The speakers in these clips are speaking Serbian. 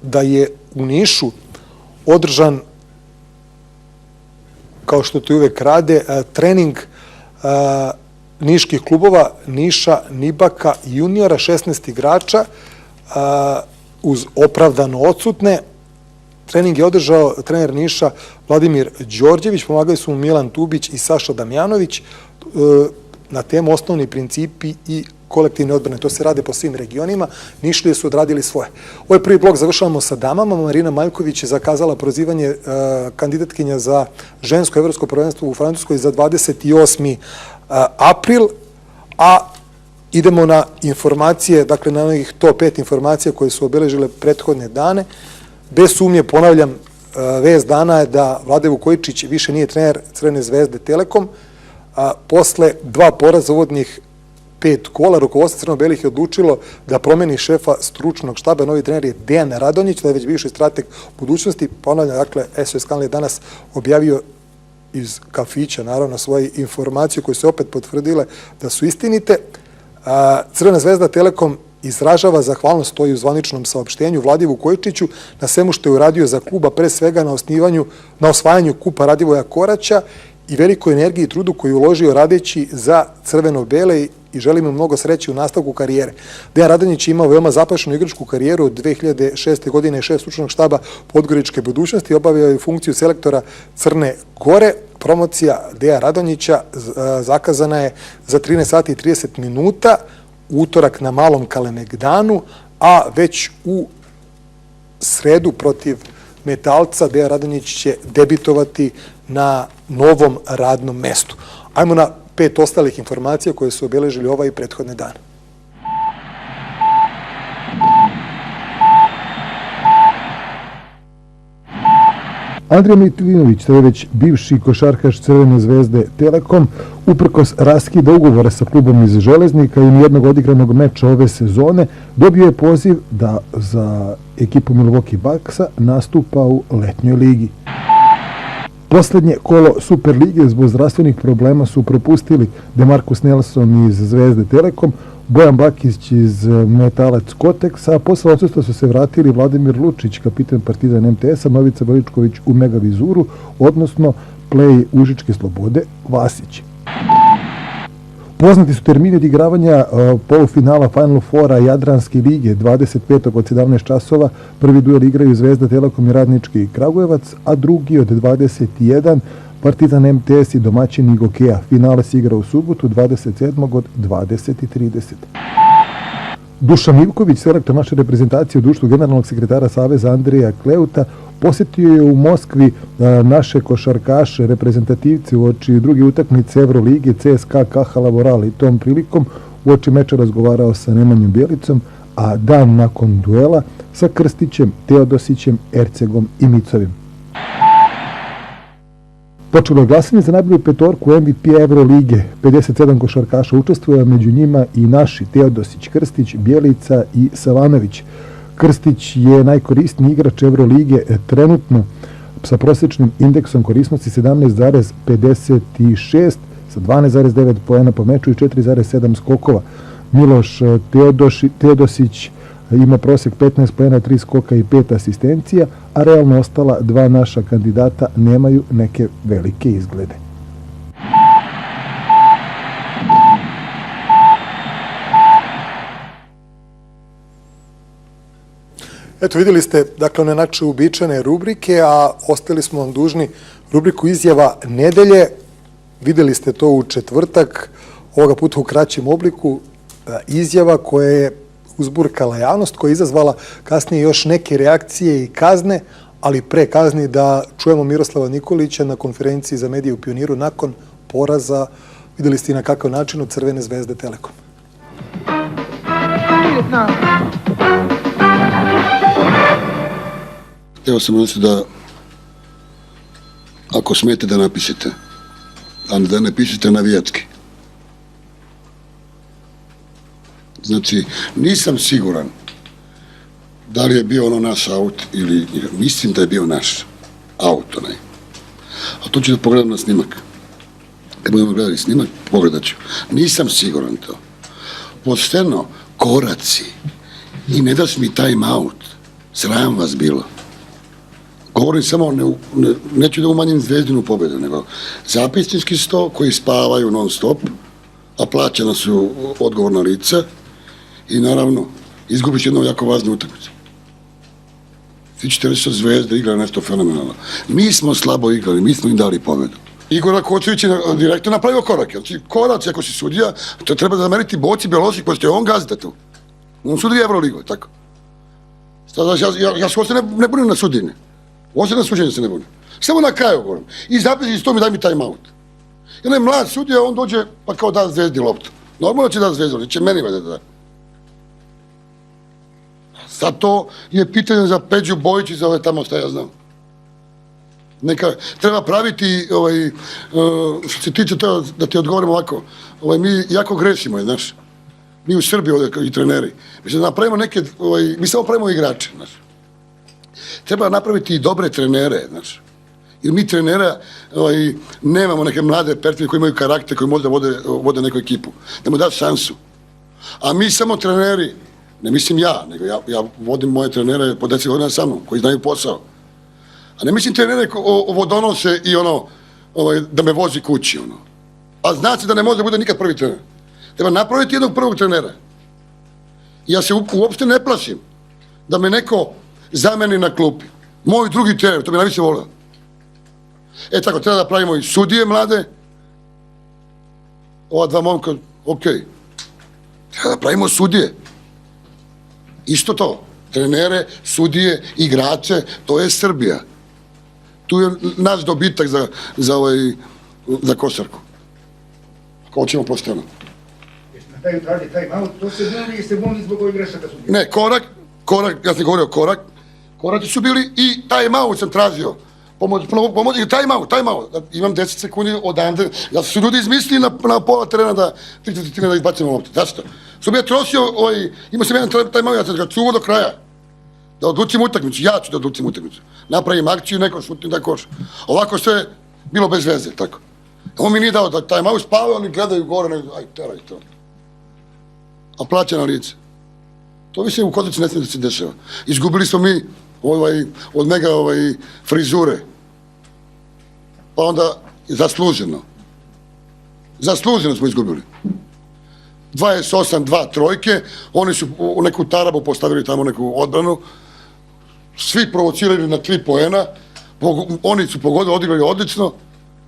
da je u Nišu održan, kao što to uvek rade, trening niških klubova, Niša, Nibaka i juniora, 16 igrača, uz opravdano odsutne. Trening je održao trener Niša Vladimir Đorđević, pomagali su mu Milan Tubić i Saša Damjanović na temu osnovni principi i kolektivne odbrane. To se rade po svim regionima. Nišlije su odradili svoje. Ovaj prvi blok završavamo sa damama. Marina Maljković je zakazala prozivanje kandidatkinja za žensko evropsko prvenstvo u Francuskoj za 28. april, a idemo na informacije, dakle na onih top 5 informacija koje su obeležile prethodne dane. Bez sumnje, ponavljam, vest dana je da Vlade Vukojičić više nije trener Crvene zvezde Telekom. Posle 2 poraza uvodnih 5 kola, rukovodstvo crno-belih je odlučilo da promeni šefa stručnog štaba. Novi trener je Dejan Radonjić, da je već bivši strateg budućnosti. Ponavljam, dakle, SOS kanal je danas objavio iz kafića, naravno, svoje informacije koje se opet potvrdile da su istinite. Crvena zvezda Telekom izražava zahvalnost, stoji u zvaničnom saopštenju, Vladi Vukojičiću na svemu što je uradio za kluba, pre svega na osvajanju kupa Radivoja Koraća i velikoj energiji i trudu koju je uložio radeći za crveno-bele i želimo mnogo sreće u nastavku karijere. Dejan Radonjić je imao veoma zapašenu igračku karijeru od 2006. godine, šef stručnog štaba Podgoričke budućnosti, obavio je funkciju selektora Crne Gore. Promocija Deja Radonjića zakazana je za 13 sati i 30 minuta, utorak na Malom Kalemegdanu, a već u sredu protiv Metalca Dejan Radonjić će debitovati na novom radnom mestu. Ajmo na 5 ostalih informacija koje su obeležili ovaj i prethodne dane. Andrija Mitvinović, to je već bivši košarkaš Crvene zvezde Telekom, uprkos raskida ugovora sa klubom iz Železnika i nijednog odigranog meča ove sezone, dobio je poziv da za ekipu Milwaukee Bucksa nastupa u letnjoj ligi. Poslednje kolo Superlige zbog zdravstvenih problema su propustili Demarcus Nelson iz Zvezde Telekom, Bojan Bakić iz Metalac Koteksa, a posle odsustva su se vratili Vladimir Lučić, kapitan Partizan MTS-a, Novica Veličković u Megavizuru, odnosno play Užičke Slobode Vasić. Poznati su termini odigravanja polufinala Final Fora Jadranske lige 25. od 17 časova. Prvi duel igraju Zvezda Telekom i Radnički Kragujevac, a drugi od 21 Partizan MTS i domaćin Igokeja. Finale se igra u subotu 27. od 20:30. Dušan Ivković, selektor naše reprezentacije u društvu generalnog sekretara Saveza Andreja Kleuta, posjetio je u Moskvi naše košarkaše, reprezentativce uoči druge utakmice Evrolige CSKA Kaha Laboral i tom prilikom uoči meča razgovarao sa Nemanjom Bjelicom, a dan nakon duela sa Krstićem, Teodosićem, Ercegom i Micovim. Počelo je glasanje za najbolju petorku MVP Evrolige. 57 košarkaša učestvuje, a među njima i naši Teodosić, Krstić, Bjelica i Savanović. Krstić je najkorisniji igrač Evrolige trenutno sa prosječnim indeksom korisnosti 17,56 sa 12,9 poena po meču i 4,7 skokova. Miloš Teodosić ima prosjek 15 poena, 3 skoka i 5 asistencija, a realno ostala 2 naša kandidata nemaju neke velike izglede. Eto, vidjeli ste, dakle, one naše uobičajene rubrike, a ostali smo vam dužni rubriku izjava nedelje. Vidjeli ste to u četvrtak, ovoga puta u kraćem obliku, izjava koja je uzburkala javnost, koja je izazvala kasnije još neke reakcije i kazne, ali pre kazni da čujemo Miroslava Nikolića na konferenciji za medije u Pioniru nakon poraza, vidjeli ste i na kakav način, od Crvene zvezde Telekom. Evo sam mislio da ako smete da napišete, a da ne pišete navijački. Znači, nisam siguran da li je bio ono naš aut ili mislim da je bio naš aut onaj. A to ću da pogledam na snimak. Kad budemo gledali snimak, pogledat ću. Nisam siguran to. Pošteno, koraci i ne daš mi time out. Sram vas bilo. Govorim samo, neću da umanjim Zvezdinu pobedu, nego zapisnički sto koji spavaju non stop, a plaćena su odgovorna lica i naravno izgubiš jednu jako važnu utakmicu. Svi ćete reći da Zvezda igra nešto fenomenalno. Mi smo slabo igrali, mi smo im dali pobedu. Igor Kočević je direktno napravio korake. Znači, koraci, ako si sudija, to treba zameriti Boci Belosi, pošto je on gazda tu. On sudi Euroligu, tako. Ja se ne bunim na sudine. Ovo na suđenje se ne bunim. Samo na kraju govorim. I zapisnici to mi daj mi time out. Jedan je mlad sudija, on dođe pa kao da Zvezdi loptu. Normalno će da Zvezdi, će meni vede da. Sad to je pitanje za Peđu Bojić i za ove tamo šta ja znam. Treba praviti, što se tiče to, da ti odgovorim ovako, mi jako grešimo, znaš. Mi u Srbiji ovdje i treneri. Mi samo pravimo igrače, znaš. Treba napraviti i dobre trenere, znaš. Jer mi trenera nemamo neke mlade perspektive koji imaju karakter, koji možda vode neku ekipu. Da mu daš šansu. A mi samo treneri, ne mislim ja, nego ja vodim moje trenere po 10 godina sa mnom, koji znaju posao. A ne mislim trenere vodonose i da me vozi kući, A zna se da ne može da bude nikad prvi trener. Treba napraviti jednog prvog trenera. Ja se uopšte ne plašim da me neko zameni na klupi. Moj drugi trener, to bi najviše volio. Tako, treba da pravimo i sudije mlade. Ova dva momka, okej. Treba da pravimo sudije. Isto to. Trenere, sudije, igrače, to je Srbija. Tu je naš dobitak za košarku. Ako hoćemo pošteno. Na taj traži time out, to se bunili zbog ovih grešaka sudija. Ne, korak, ja sam govorio korak. Koraci su bili i time out sam tražio. Pomoći, time out. Imam 10 sekundi odande. Ja su ljudi izmislili na pola terena da izbacimo loptu. Zašto? Što bi ja trošio, imao sam jedan time out, ja sam ga čuvao do kraja. Da odlučim utakmicu, ja ću da odlučim utakmicu. Napravim akciju, neko šutnim da koš. Ovako sve bilo bez veze, tako. On mi nije dao da time out spave, oni gledaju gore, aj, teraj to. A plaća na lice. To više u Kozici ne smije da se dešava. Izgubili smo mi od mega frizure. Pa onda zasluženo. Zasluženo smo izgubili. 28-2 trojke, oni su u neku tarabu postavili tamo neku odbranu, svi provocirali na 3 poena, oni su pogodili, odigrali odlično,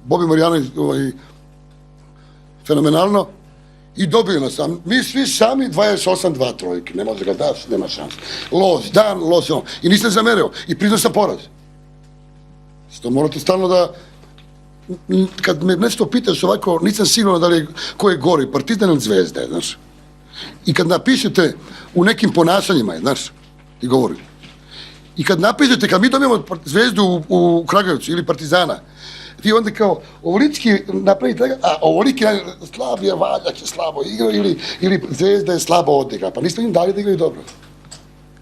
Bobi Marjanović fenomenalno i dobio nas. Mi svi sami 28-2 trojke, ne može ga daš, nema šanse. Loš dan, loš on. I nisam zamereo i priznao sam poraz. Što morate stalno da, kad me nešto pitaš ovako, nisam siguran da li je, ko je gori, Partizan ili Zvezda, znaš. I kad napišete u nekim ponašanjima, znaš, i govorim. I kad napišete, kad mi dobijemo Zvezdu u Kragujevcu ili Partizana, vi onda kao ovoliki napravite, a ovoliki slab je Valjak je slabo igrao ili Zvezda je slabo odigra, pa nismo im dali da igraju dobro.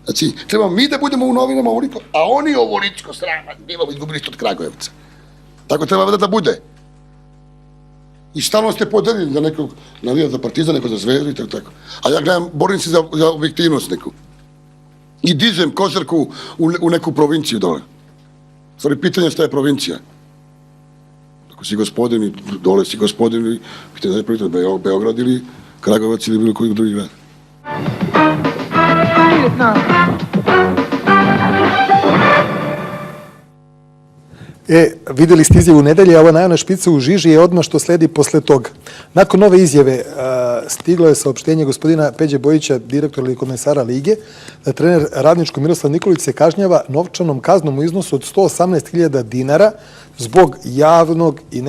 Znači, trebamo mi da budemo u novinama ovoliko, a oni ovoličko srama, bilo izgubili od Kragujevca. Tako treba da bude. I stalno ste podelili da nekog navija za Partizan, neko za Zvezdu i tako. A ja gledam, borim se za objektivnost neku. I dižem košarku u neku provinciju dole. Stvari, pitanje šta je provincija. Ako si gospodin i dole si gospodin i pitanje da je Beograd ili Kragujevac ili bilo koji drugi grad. Videli ste izjavu nedelje, a ova najavna špica u žiži je odmah što sledi posle toga. Nakon ove izjave stiglo je saopštenje gospodina Peđe Bojića, direktora ili komesara Lige, da trener Radničkog Miroslav Nikolić se kažnjava novčanom kaznom u iznosu od 118.000 dinara zbog javnog i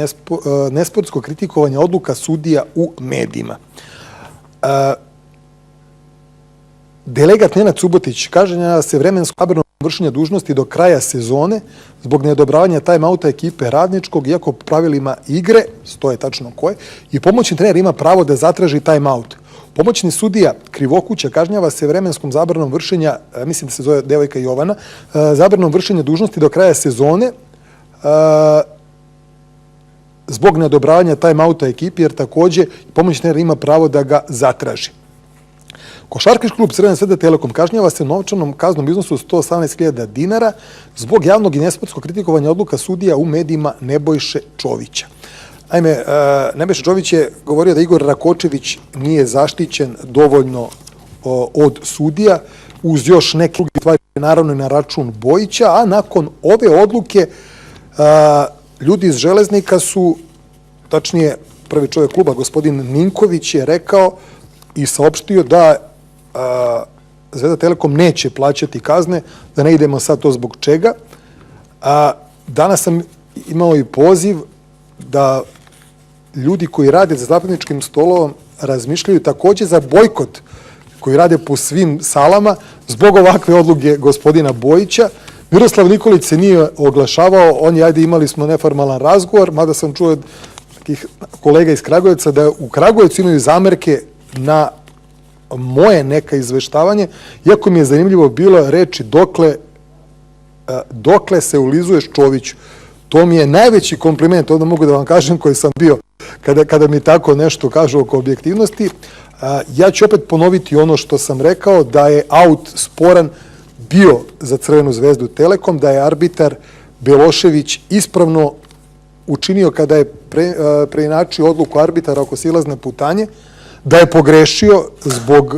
nesportskog kritikovanja odluka sudija u medijima. Delegat Nenad Subotić kažnjava se vremensko zabranom vršenja dužnosti do kraja sezone zbog neodobravanja time-outa ekipe Radničkog, iako po pravilima igre, stoje tačno koje, i pomoćni trener ima pravo da zatraži time-out. Pomoćni sudija Krivokuća kažnjava se vremenskom zabranom vršenja, mislim da se zove devojka Jovana, zabranom vršenja dužnosti do kraja sezone zbog neodobravanja time-outa ekipi, jer takođe pomoćni trener ima pravo da ga zatraži. Košarkaški klub Crvena Zvezda Telekom kažnjava se novčanom kaznom iznosu 118.000 dinara zbog javnog i nesportskog kritikovanja odluka sudija u medijima Nebojše Čovića. Naime, Nebojša Čović je govorio da Igor Rakočević nije zaštićen dovoljno od sudija, uz još neke druge stvari, naravno i na račun Bojića, a nakon ove odluke ljudi iz Železnika su, tačnije prvi čovjek kluba, gospodin Ninković, je rekao i saopštio da Zvezda Telekom neće plaćati kazne, da ne idemo sad to zbog čega. Danas sam imao i poziv da ljudi koji rade za zapadničkim stolom razmišljaju takođe za bojkot koji rade po svim salama zbog ovakve odluke gospodina Bojića. Miroslav Nikolić se nije oglašavao, imali smo neformalan razgovor, mada sam čuo od takih kolega iz Kragujevca da u Kragujevcu imaju zamerke na moje neka izveštavanje, iako mi je zanimljivo bilo reći dokle se ulizuješ Čoviću. To mi je najveći kompliment, onda mogu da vam kažem, koji sam bio kada mi tako nešto kažu oko objektivnosti. Ja ću opet ponoviti ono što sam rekao, da je aut sporan bio za Crvenu Zvezdu Telekom, da je arbitar Belošević ispravno učinio kada je preinačio odluku arbitara oko silazne putanje, da je pogrešio zbog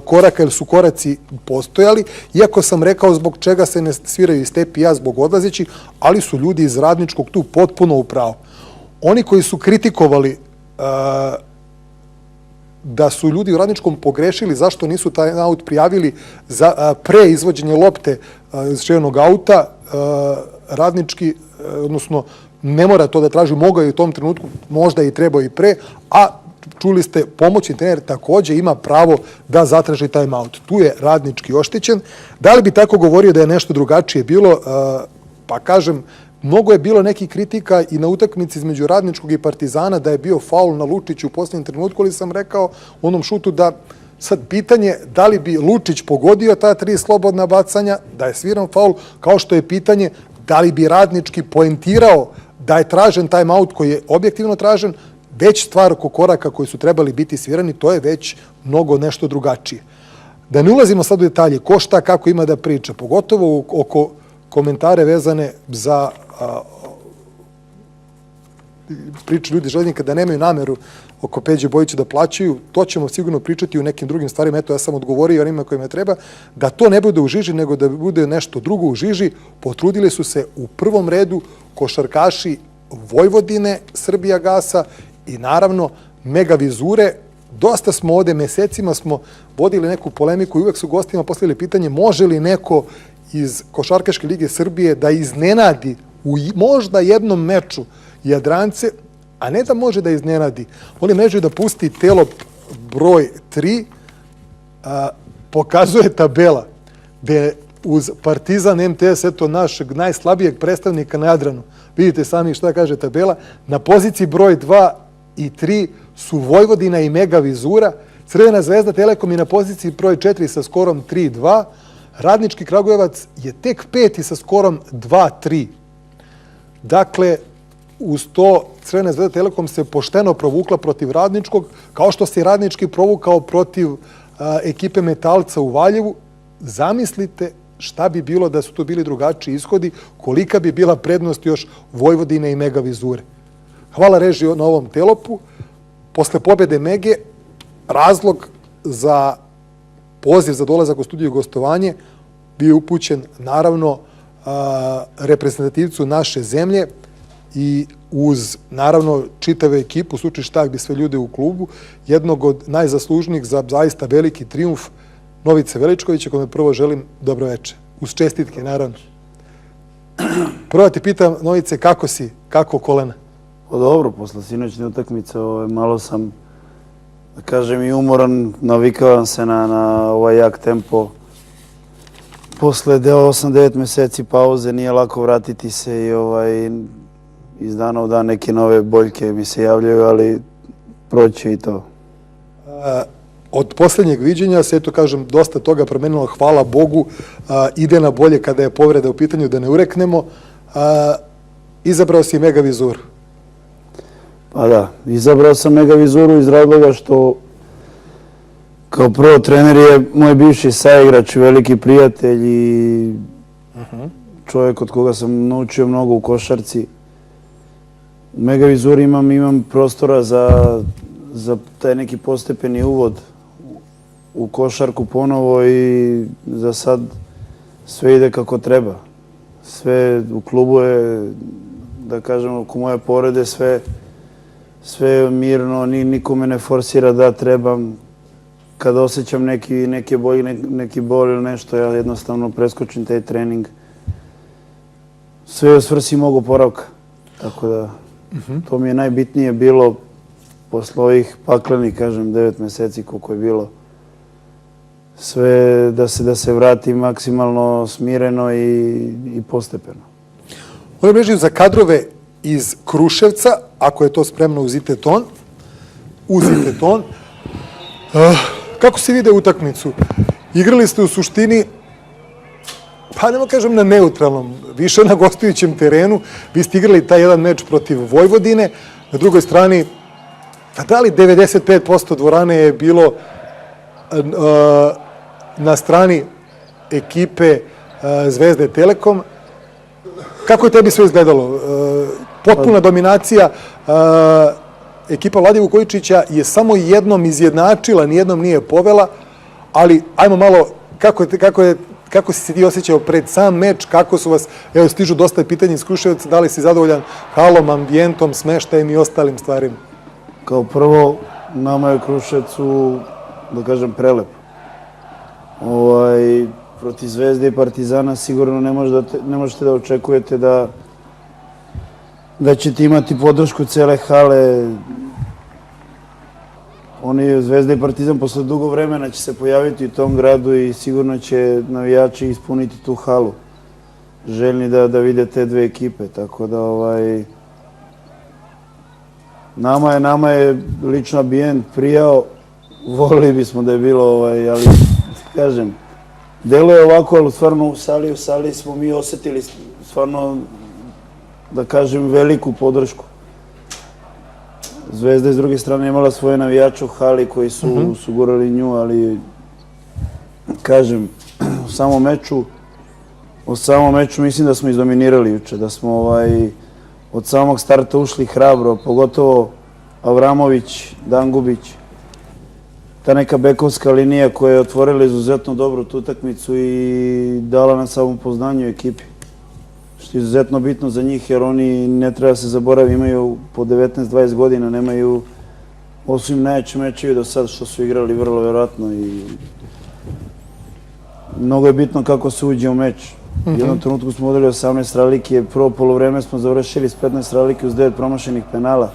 koraka, jer su koraci postojali, iako sam rekao zbog čega se ne sviraju iz tepi ja zbog odlazeći, ali su ljudi iz Radničkog tu potpuno u pravu. Oni koji su kritikovali da su ljudi u Radničkom pogrešili, zašto nisu taj aut prijavili pre izvođenja lopte iz ševenog auta, Radnički, odnosno ne mora to da traži, mogao je u tom trenutku, možda i trebao i pre, a čuli ste, pomoćni trener takođe ima pravo da zatraži timeout. Tu je Radnički oštećen. Da li bi tako govorio da je nešto drugačije bilo? Pa kažem, mnogo je bilo nekih kritika i na utakmici između Radničkog i Partizana da je bio faul na Lučiću u posljednjem trenutku, ali sam rekao u onom šutu da sad pitanje da li bi Lučić pogodio ta 3 slobodna bacanja, da je sviran faul, kao što je pitanje da li bi Radnički poentirao da je tražen timeout koji je objektivno tražen, već stvar oko koraka koji su trebali biti svirani, to je već mnogo nešto drugačije. Da ne ulazimo sad u detalje, ko šta kako ima da priča, pogotovo oko komentare vezane za priče ljudi Železnika da nemaju nameru oko Peđe Bojića da plaćaju, to ćemo sigurno pričati u nekim drugim stvarima. Eto, ja sam odgovorio onima kojima treba, da to ne bude u žiži, nego da bude nešto drugo u žiži. Potrudili su se u prvom redu košarkaši Vojvodine, Srbijagasa i naravno Mega Vizure. Dosta smo ovde, mesecima smo vodili neku polemiku i uvek su gostima postavili pitanje može li neko iz Košarkaške lige Srbije da iznenadi u možda jednom meču Jadrance, a ne da može da iznenadi. Oni među da pusti telop broj 3, pokazuje tabela gde uz Partizan MTS, eto našeg najslabijeg predstavnika na Jadranu, vidite sami šta kaže tabela, na poziciji broj 2 i 3 su Vojvodina i Mega Vizura, Crvena Zvezda Telekom je na poziciji broj 4 sa skorom 3-2, Radnički Kragujevac je tek 5. sa skorom 2-3. Dakle, uz to Crvena Zvezda Telekom se pošteno provukla protiv Radničkog, kao što se i Radnički provukao protiv ekipe Metalca u Valjevu. Zamislite šta bi bilo da su to bili drugačiji ishodi, kolika bi bila prednost još Vojvodine i Mega Vizure. Hvala režiji na ovom telopu. Posle pobjede Mege, razlog za poziv za dolazak u studiju gostovanje bio upućen naravno reprezentativcu naše zemlje i uz naravno čitave ekipu, slučaj štak bi sve ljude u klubu, jednog od najzaslužnijih za zaista veliki trijumf, Novice Veličkovića, kome prvo želim dobroveče. Uz čestitke, naravno. Prvo ti pitam, Novice, kako si? Kako kolena? Pa dobro, posle sinoćne utakmice malo sam, da kažem, i umoran, navikavam se na ovaj jak tempo. Posle 8-9 meseci pauze nije lako vratiti se i iz dana u dan neke nove boljke mi se javljaju, ali proći i to. Od poslednjeg viđenja se, eto kažem, dosta toga promenilo, hvala Bogu, ide na bolje kada je povreda u pitanju, da ne ureknemo. Izabrao si Mega Vizuru. Pa da, izabrao sam Mega Vizuru iz razloga što Kao prvo, trener je moj bivši saigrač, veliki prijatelj i čovjek od koga sam naučio mnogo u košarci. U Mega Vizuri imam prostora za taj neki postepeni uvod u košarku ponovo i za sad sve ide kako treba. Sve u klubu je, da kažem, oko moje porede, sve je mirno, nikome ne forsira da trebam. Kada osjećam neki bol ili nešto, ja jednostavno preskočim taj trening. Sve je u svrsi mog oporavka. Tako da, to mi je najbitnije bilo posle ovih paklenih, kažem, 9 meseci koliko je bilo. Sve da se vrati maksimalno smireno i postepeno. Oni bežaju za kadrove iz Kruševca, ako je to spremno uzite ton. Kako se vide utakmicu? Igrali ste u suštini, pa nemo kažem na neutralnom, više na gostujućem terenu. Vi ste igrali taj jedan meč protiv Vojvodine. Na drugoj strani, da li 95% dvorane je bilo na strani ekipe Zvezde Telekom. Kako je tebi sve izgledalo? Potpuna dominacija. Ekipa Vlade Vukojičića je samo jednom izjednačila, nijednom nije povela, ali ajmo malo, kako si se ti osjećao pred sam meč, kako su vas, evo stižu dosta pitanja iz Kruševca, da li si zadovoljan halom, ambijentom, smeštajem i ostalim stvarima? Kao prvo, nama je Kruševcu, da kažem, prelep. Protiv Zvezde i Partizana sigurno ne možete da očekujete da ćete imati podršku cele hale. Oni, Zvezda i Partizan, posle dugo vremena će se pojaviti u tom gradu i sigurno će navijači ispuniti tu halu. Željni da vide te dve ekipe, tako da nama je lično ambijent prijao. Volili bismo da je bilo, ali kažem, deluje ovako, ali stvarno u sali smo mi osetili stvarno, da kažem, veliku podršku. Zvezda iz druge strane imala svoje navijače u hali koji su gurali nju, ali kažem, u samom meču mislim da smo izdominirali juče, da smo od samog starta ušli hrabro, pogotovo Avramović, Dangubić, ta neka bekovska linija koja je otvorila izuzetno dobru tu utakmicu i dala nam samopoznanje u ekipi. Što je izuzetno bitno za njih, jer oni, ne treba se zaboraviti, imaju po 19-20 godina, nemaju, ovo su im najjači mečevi do sada što su igrali, vrlo verovatno, i mnogo je bitno kako se uđe u meč. U jednom trenutku smo vodili 18 razlike, prvo polovreme smo završili s 15 razlike uz 9 promašenih penala,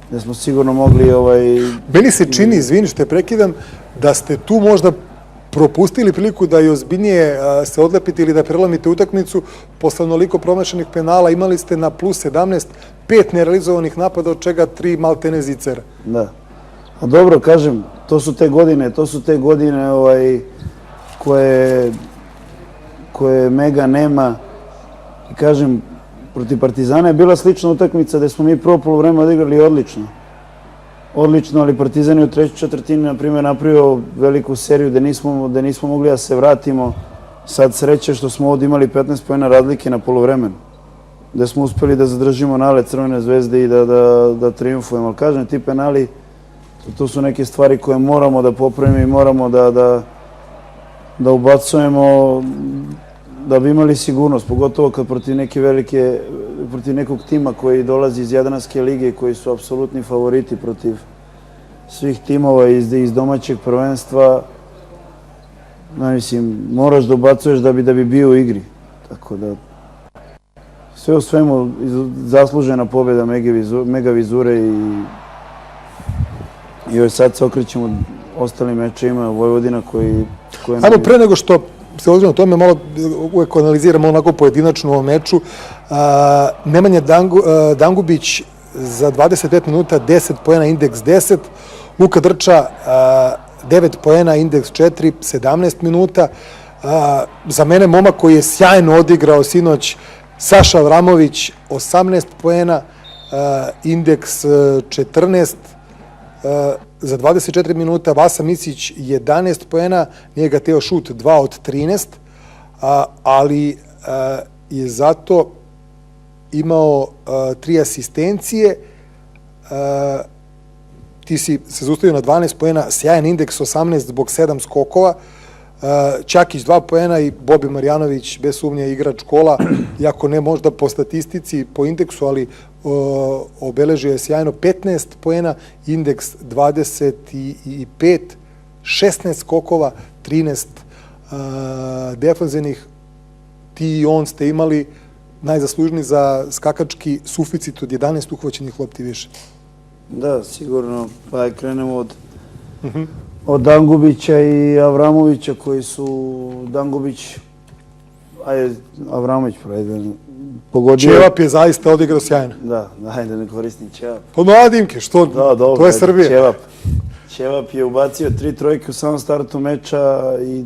gde smo sigurno mogli... Meni se čini, izvini što te prekidam, da ste tu možda propustili priliku da i ozbiljnije se odlepite ili da prelamite utakmicu. Posle onoliko promašenih penala imali ste na plus 17 5 nerealizovanih napada, od čega 3 maltene zicera. Da. A dobro, kažem, to su te godine koje Mega nema. I kažem, protiv Partizana je bila slična utakmica gde smo mi prvo polovreme odigrali odlično. Odlično, ali Partizan je u trećoj četvrtini, na primjer, napravio veliku seriju gde nismo mogli da se vratimo. Sad sreće što smo ovdje imali 15 poena razlike na polovremenu, gde smo uspeli da zadržimo nalet Crvene zvezde i da triumfujemo. Ali kažem, ti penali, to su neke stvari koje moramo da popravimo i moramo da ubacujemo da bi imali sigurnost, pogotovo kad protiv nekog tima koji dolazi iz Jadranske lige, koji su apsolutni favoriti protiv svih timova iz domaćeg prvenstva. Mislim, moraš da ubacuješ da bi bio u igri. Tako da, sve u svemu, zaslužena pobjeda Mega Vizure i sad se okrećemo ostalim mečima Vojvodina koji... Ajmo, pre nego što se ozbiljno o tome, malo uvek analiziramo onako pojedinačno u ovom meču. Nemanja Dangubić za 25 minuta, 10 poena, indeks 10. Luka Drča, 9 poena, indeks 4, 17 minuta. Za mene momak koji je sjajno odigrao sinoć, Saša Avramović, 18 poena, indeks 14. za 24 minuta, Vasa Micić 11 poena, nije ga teo šut 2 od 13, ali je zato imao 3 asistencije, ti si se zaustavio na 12 poena, sjajan indeks 18 zbog 7 skokova, Ćakić 2 poena i Bobi Marjanović bez sumnje igrač kola, iako ne možda po statistici, po indeksu, ali obeležio je sjajno 15 poena, indeks 25, 16 skokova, 13 defanzivnih. Ti i on ste imali najzaslužniji za skakački suficit od 11 uhvaćenih lopti više. Da, sigurno. Pa krenemo od Dangubića i Avramovića koji su Dangubić, Avramović pogodio. Ćevap je zaista odigrao sjajno. Da, ajde ne koristim Ćevap. Pa mladimke, što? Da, dobro, to je Srbija. Ćevap je ubacio 3 trojke u samom startu meča i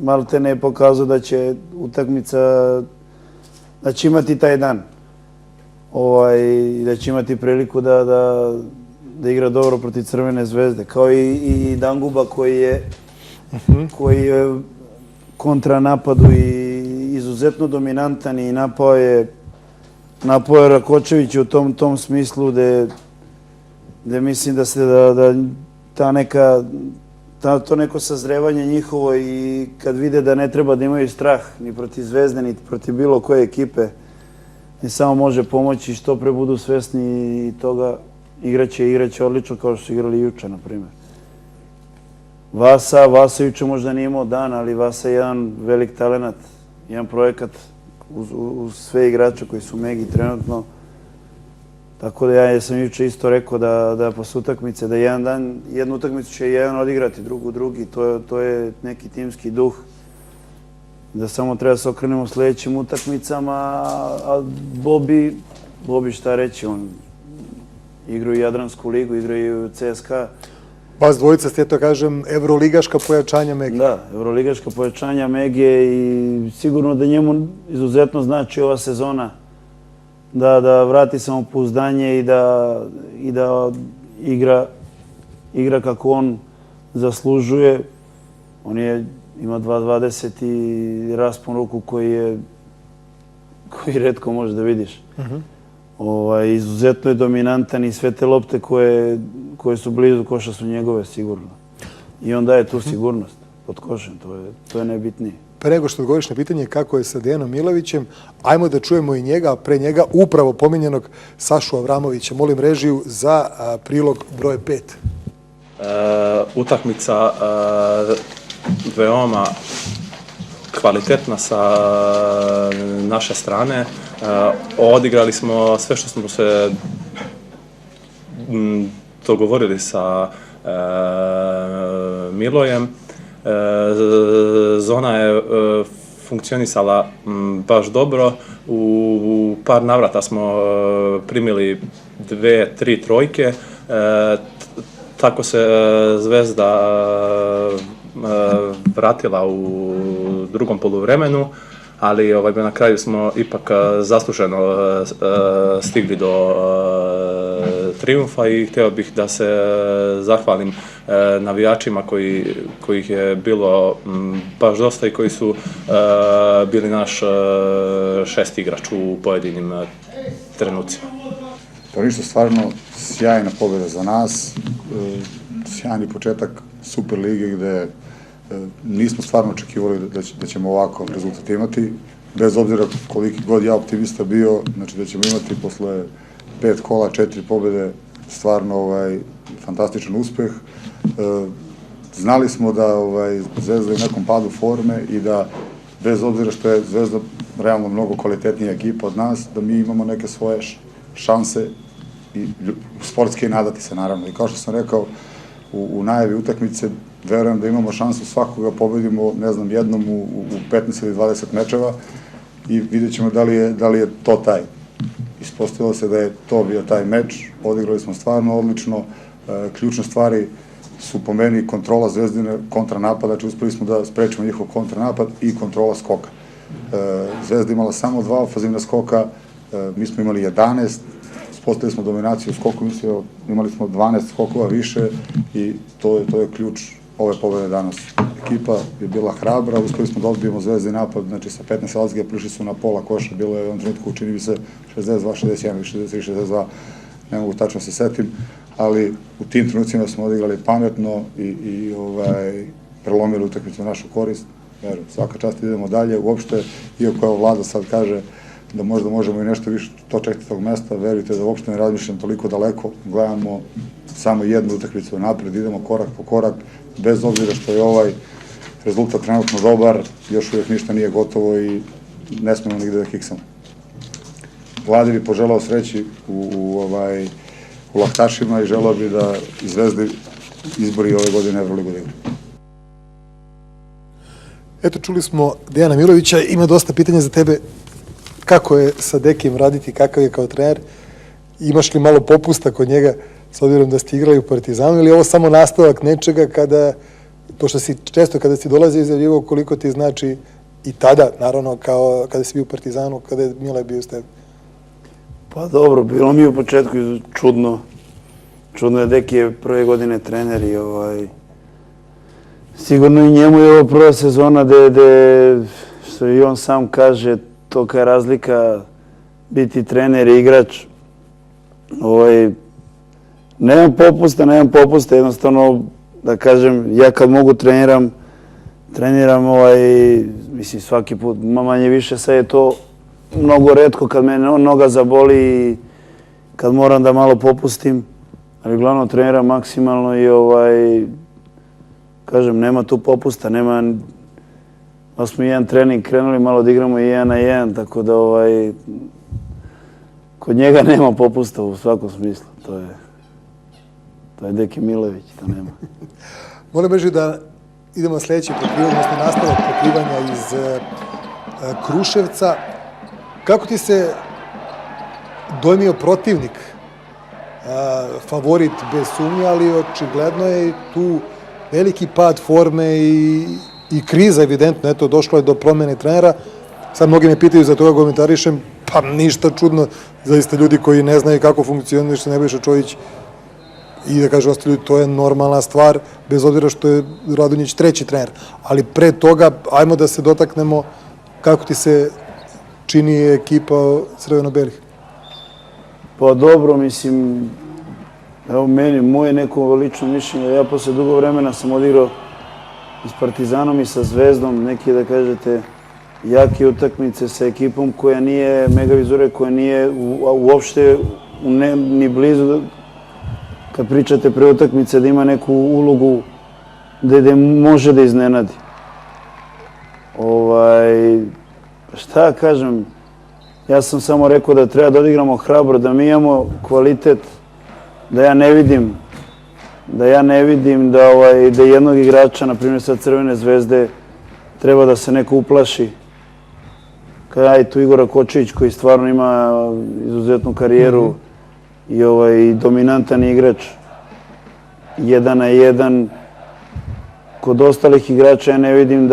maltene je pokazao da će utakmica, da će imati taj dan. Da će imati priliku da igra dobro protiv Crvene zvezde. Kao i Danguba koji je kontra napadu i izuzetno dominantan i napao je Rakočević u tom smislu gde mislim da se to neko sazrevanje njihovo i kad vide da ne treba da imaju strah ni protiv Zvezde, ni protiv bilo koje ekipe, ne samo može pomoći što pre budu svesni toga, igraće odlično kao što su igrali juče, na primjer. Vasa juče možda nije imao dan, ali Vasa je jedan velik talenat, jedan projekat uz sve igrače koji su Megi trenutno. Tako da ja sam juče isto rekao da posle utakmice, da jednu utakmicu će jedan odigrati, drugu drugi, to je neki timski duh. Da samo treba se okrenemo sledećim utakmicama, a Bobi šta reći, on igraju Jadransku ligu, igraju CSKA. Vas dvojica ste, to kažem, evroligaška pojačanja Mege. Da, evroligaška pojačanja Mege i sigurno da njemu izuzetno znači ova sezona da vrati samopouzdanje i da igra kako on zaslužuje. On ima 2.20 i raspon ruku koji retko možeš da vidiš. Izuzetno je dominantan i sve te lopte koje su blizu koša su njegove sigurno. I on daje tu sigurnost pod košem, to je najbitnije. Pre nego što odgovoriš na pitanje kako je sa Dejanom Milovićem, ajmo da čujemo i njega, a pre njega upravo pominjenog Sašu Avramovića. Molim režiju za prilog broj 5. Utakmica veoma kvalitetna sa naše strane. Odigrali smo sve što smo se dogovorili sa Milojem. Zona je funkcionisala baš dobro. U par navrata smo primili 2-3 trojke. Tako se Zvezda vratila u drugom poluvremenu, ali na kraju smo ipak zasluženo stigli do trijumfa i htio bih da se zahvalim navijačima kojih je bilo baš dosta i koji su bili naš šesti igrač u pojedinim trenucima. Pa ništa, stvarno sjajna pobjeda za nas, sjajni početak Super lige gde nismo stvarno očekivali da ćemo ovako rezultat imati, bez obzira koliki god ja optimista bio, znači da ćemo imati posle 5 kola, 4 pobjede, stvarno fantastičan uspeh. Znali smo da Zvezda je u nekom padu forme i da bez obzira što je Zvezda realno mnogo kvalitetnija ekipa od nas, da mi imamo neke svoje šanse i sportske nadati se naravno. I kao što sam rekao u najavi utakmice, verujem da imamo šansu svakoga pobedimo, ne znam, jednom u 15 ili 20 mečeva i vidjet ćemo da li je to taj. Ispostavilo se da je to bio taj meč, odigrali smo stvarno odlično, ključne stvari su po meni kontrola Zvezdine kontranapada, znači uspeli smo da sprečimo njihov kontranapad i kontrola skoka. Zvezda imala samo 2 ofazivna skoka, mi smo imali 11, uspostavili smo dominaciju u skoku, mislio, imali smo 12 skokova više i to je ključ ove pobjede danas. Ekipa je bila hrabra, uspeli smo da odbijemo Zvezdin napad, znači sa 15 razlike prišli su na pola koša, bilo je u jednom trenutku, čini mi se 62-61 ili 63-62, ne mogu tačno se setim, ali u tim trenucima smo odigrali pametno i prelomili utakmicu u našu korist. Jer svaka čast idemo dalje, uopšte, iako je Vlada sad kaže da možda možemo i nešto više dočekati tog mesta, verujte da uopšte ne razmišljam toliko daleko, gledamo samo jednu utakmicu napred, idemo korak po korak, bez obzira što je ovaj rezultat trenutno dobar, još uvijek ništa nije gotovo i ne smemo nigde da kiksamo. Vladi bi poželao sreći u Laktašima i želao bi da Zvezdi izbori ove godine Evroligu da igra. Eto, čuli smo Dejana Milovića, ima dosta pitanja za tebe. Kako je sa Dekijem raditi, kakav je kao trener? Imaš li malo popusta kod njega, s obzirom da ste igrali u Partizanu, ili je ovo samo nastavak nečega kada, pošto si često kada si dolazio izjavljivo koliko ti znači i tada, naravno, kao kada si bio u Partizanu, kada je Mile bio s tebi? Pa dobro, bilo mi u početku čudno. Čudno je Deki je prve godine trener i sigurno i njemu je ovo prva sezona gde, što i on sam kaže, tolika je razlika biti trener i igrač. Nemam popusta, jednostavno, da kažem, ja kad mogu treniram, mislim, svaki put, manje više, sad je to mnogo retko kad me noga zaboli i kad moram da malo popustim, ali uglavnom treniram maksimalno i kažem, nema tu popusta, nema, da smo jedan trening krenuli, malo da igramo i 1 na 1, tako da kod njega nema popusta u svakom smislu, to je Deki Milović, to nema. Molim Beži da idemo na sljedeće pokrivanje, odnosno nastavak pokrivanja iz Kruševca. Kako ti se dojmio protivnik? Favorit bez sumnje, ali očigledno je tu veliki pad forme i kriza, evidentno. Eto, došlo je do promjene trenera. Sad mnogi me pitaju za toga, komentarišem, pa ništa čudno. Zaista ljudi koji ne znaju kako funkcioniše Nebojša Čović i da kaže ostali ljudi, to je normalna stvar, bez obzira što je Radonjić treći trener. Ali pre toga, ajmo da se dotaknemo kako ti se čini ekipa crveno-belih. Pa dobro, mislim, evo meni, moje neko lično mišljenje, ja posle dugo vremena sam odigrao s Partizanom i sa Zvezdom, neke, da kažete, jake utakmice sa ekipom koja nije Megavizure, koja nije uopšte ni blizu, kad pričate pre utakmice, da ima neku ulogu gde može da iznenadi. Šta kažem, ja sam samo rekao da treba da odigramo hrabro, da mi imamo kvalitet, da ja ne vidim da jednog igrača, na primjer sa Crvene Zvezde, treba da se neko uplaši. Kada je tu Igora Kočević koji stvarno ima izuzetnu karijeru i dominantan igrač, 1 na 1. Kod ostalih igrača ja ne vidim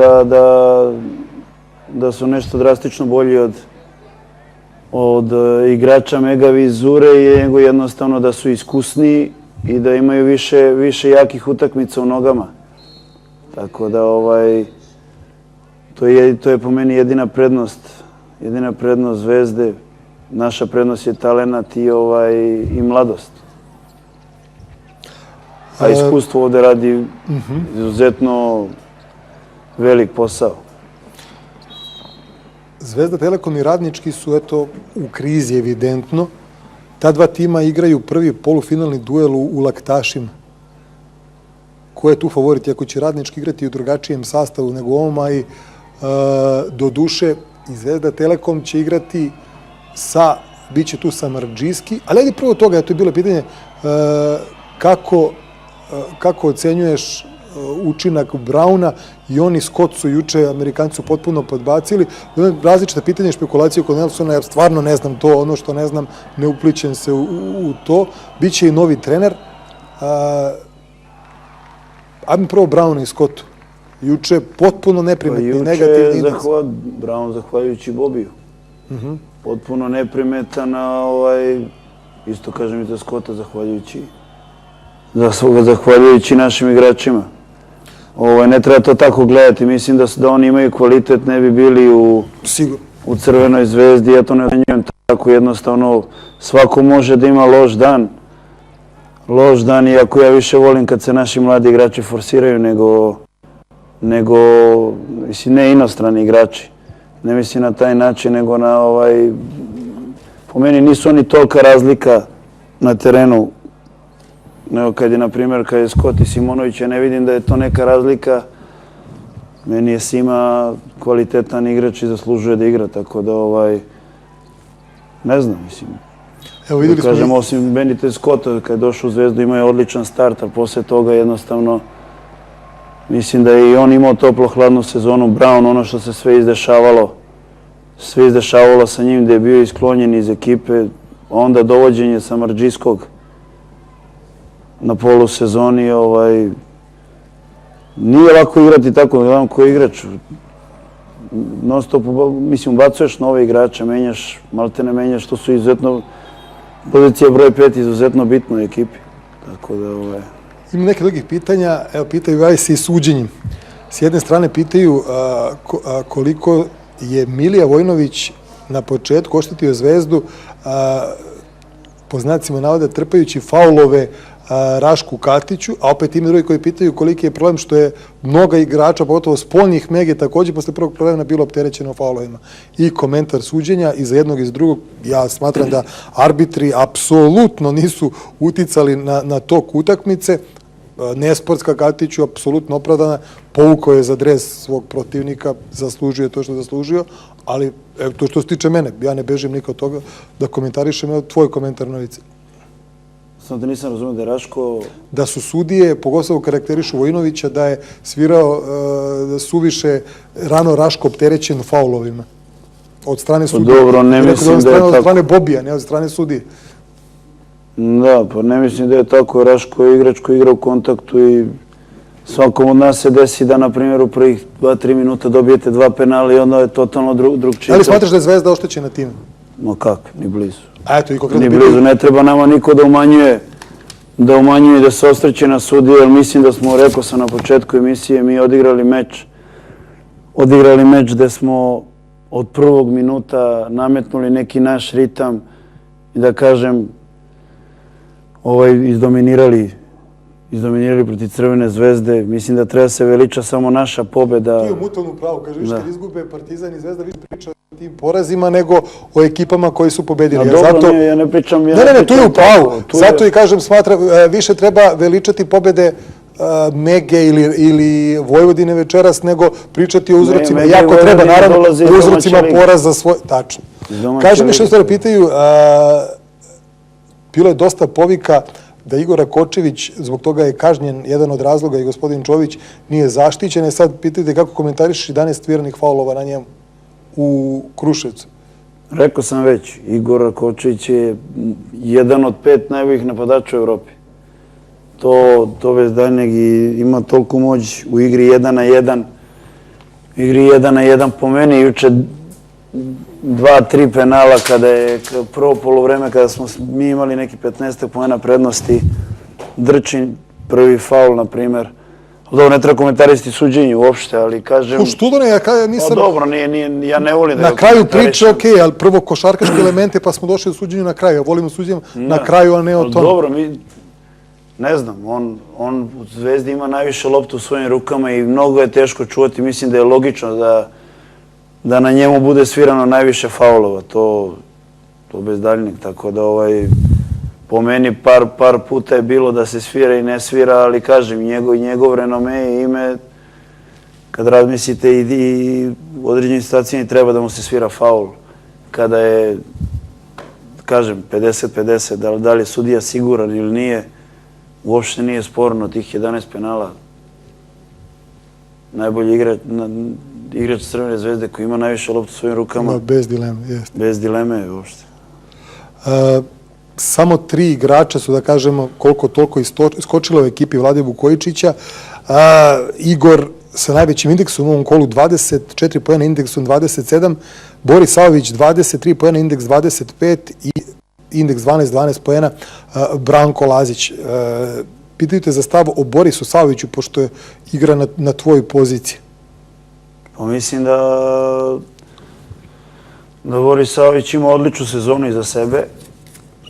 da su nešto drastično bolji od igrača Megavizure, nego jednostavno da su iskusniji i da imaju više jakih utakmica u nogama. Tako da to je po meni jedina prednost Zvezde. Naša prednost je talenat i mladost. A iskustvo ovde radi izuzetno velik posao. Zvezda, Telekom i Radnički su, eto, u krizi, evidentno. Ta dva tima igraju prvi polufinalni duel u Laktašima. Ko je tu favorit? Ako će Radnički igrati u drugačijem sastavu nego ovoma i do duše i Zvezda Telekom će igrati bit će tu sa Mardžijski, ali ajde prvo toga, to je bilo pitanje, kako ocenjuješ učinak Brauna i oni Scott su juče Amerikanci potpuno podbacili. Različite pitanje, špekulacije oko Nelsona, jer stvarno ne znam to, ono što ne znam, ne upličem se u to. Biće i novi trener. Ajme prvo Brauna i Scottu. Juče potpuno neprimetni, negativni indeks. Braun zahvaljujući Bobiju. Potpuno neprimetan, Isto kažem i za Skota, zahvaljujući našim igračima. Ne treba to tako gledati. Mislim da oni imaju kvalitet, ne bi bili u Crvenoj zvezdi. Ja to ne ocenjujem tako jednostavno. Svako može da ima loš dan. Loš dan, iako ja više volim kad se naši mladi igrači forsiraju nego mislim, ne inostrani igrači. Ne mislim na taj način, nego na po meni nisu oni tolika razlika na terenu, nego kad je Skot i Simonović, ja ne vidim da je to neka razlika. Meni je Sima kvalitetan igrač i zaslužuje da igra, tako da ne znam, mislim. Evo videli smo... Kažem, osim Benite Skota, kad je došao u Zvezdu, imao je odličan start, a posle toga jednostavno mislim da je i on imao toplo-hladnu sezonu. Brown, ono što se sve izdešavalo sa njim, da je bio isklonjen iz ekipe, onda dovođenje Samardžijskog na polusezoni, nije lako igrati tako, da gledam koji igrač. Non stop, mislim, ubacuješ nove igrače, maltene menjaš, to su izuzetno, pozicija broj 5 izuzetno bitna u ekipi. Tako da, Ima neke drugih pitanja, evo pitaju ga se i suđenjem. S jedne strane pitaju koliko je Milija Vojnović na početku oštetio Zvezdu, po znacima navoda trpajući faulove Rašku Katiću, a opet ima drugi koji pitaju koliki je problem što je mnoga igrača, pogotovo spoljnih Mege, također posle prvog problema bilo opterećeno faulovima. I komentar suđenja i za jednog i za drugog, ja smatram da arbitri apsolutno nisu uticali na tok utakmice. Nesportska Katiću, apsolutno opravdana, povukao je za dres svog protivnika, zaslužio to što je zaslužio, ali to što se tiče mene, ja ne bežim nikad od toga da komentarišem, evo tvoj komentar, Novice. Samo da nisam razumio da je Raško... Da su sudije, pogotovo karakterišu Vojnovića, da je svirao suviše rano Raško opterećen faulovima. Od strane sudije. Dobro, ne mislim da je tako. Od strane Bobija, ne od strane sudije. Da, pa ne mislim da je tako. Raško je igrač koji igra u kontaktu i svakom od nas se desi da, na primjer, u prvih 2-3 minuta dobijete 2 penala i onda je totalno drugčije. Da li smatraš da je Zvezda oštećena time? Ma kako, ni blizu. Ni blizu, ne treba nama niko da umanjuje i da se osvrće na sudije, jer mislim da smo, rekao sam na početku emisije, mi odigrali meč gde smo od prvog minuta nametnuli neki naš ritam i da kažem izdominirali protiv Crvene zvezde. Mislim da treba se veliča samo naša pobeda. Ti je mutovno pravo, kaže, viš kad izgube Partizan i Zvezda, više priča o tim porazima nego o ekipama koji su pobedili. A dobro, ja ne pričam... Ne, tu je u pravu. Zato i kažem, smatram, više treba veličati pobede Mege ili Vojvodine večeras, nego pričati o uzrocima. Jako treba, naravno, o uzrocima poraza svoj... Tačno. Kaže mi što stvari pitaju, bilo je dosta povika da Igor Rakočević, zbog toga je kažnjen, jedan od razloga, i gospodin Čović nije zaštićen. Sad pitajte kako komentarišeš 11 tviranih faulova na njemu u Kruševcu. Rekao sam već, Igor Rakočević je jedan od 5 najboljih napadača u Evropi. To bez daljnjeg ima toliko moć u igri 1 na 1. U igri 1 na 1 po meni juče 2-3 penala kada je prvo polovreme, kada smo mi imali neki 15 poena prednosti, Drčin, prvi faul, na primjer. Dobro, ne treba komentarisati suđenje uopšte, ali kažem... Što da ne, ja nisam... Dobro, ja ne volim da ga na kraju priče, okej, ali prvo košarkaške elemente, pa smo došli do suđenja na kraju. Ja volim suđenjem na kraju, a ne o tome. Dobro, ne znam, on u Zvezdi ima najviše loptu u svojim rukama i mnogo je teško čuvati. Mislim da je logično da na njemu bude svirano najviše faulova. To bez daljnjeg, tako da po meni par puta je bilo da se svira i ne svira, ali kažem, njegov renome i ime, kad razmislite i u određenim situacijama treba da mu se svira faul. Kada je, kažem, 50-50, da li je sudija siguran ili nije, uopšte nije sporno tih 11 penala. Najbolji igrač Crvene zvezde koji ima najviše loptu u svojim rukama. Bez dileme, jeste. Bez dileme, uopšte. Samo 3 igrača su, da kažemo, koliko toliko iskočilo u ekipi Vlade Vukojičića. Igor sa najvećim indeksom u ovom kolu 24 poena, indeksom 27. Boris Savović 23 poena, indeks 25. I indeks 12 poena, Branko Lazić. Pitaju te za stav o Borisu Savoviću, pošto je igra na tvojoj poziciji. Pa mislim da Boris Savović ima odličnu sezonu iza sebe.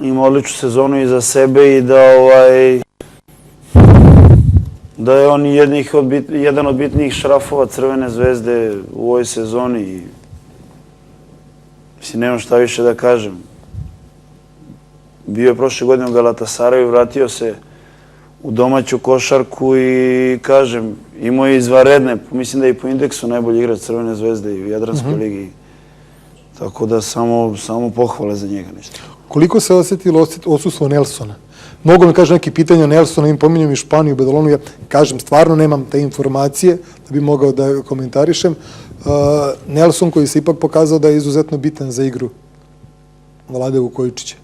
Ima odličnu sezonu iza sebe i da je on jedan od bitnijih šrafova Crvene zvezde u ovoj sezoni. Mislim, nemam šta više da kažem. Bio je prošle godine u Galatasaraju, vratio se u domaću košarku i, kažem, imao je izvanredne, mislim da je i po indeksu najbolji igrač Crvene zvezde i u Jadranskoj ligi. Tako da samo pohvale za njega nešto. Koliko se osjetilo odsustvo Nelsona? Mogu mi kaže neki pitanje o Nelsonu, im pominjem i Španiju, Badalonu, ja kažem, stvarno nemam te informacije da bi mogao da komentarišem. Nelson koji se ipak pokazao da je izuzetno bitan za igru Vlade Vukojičića.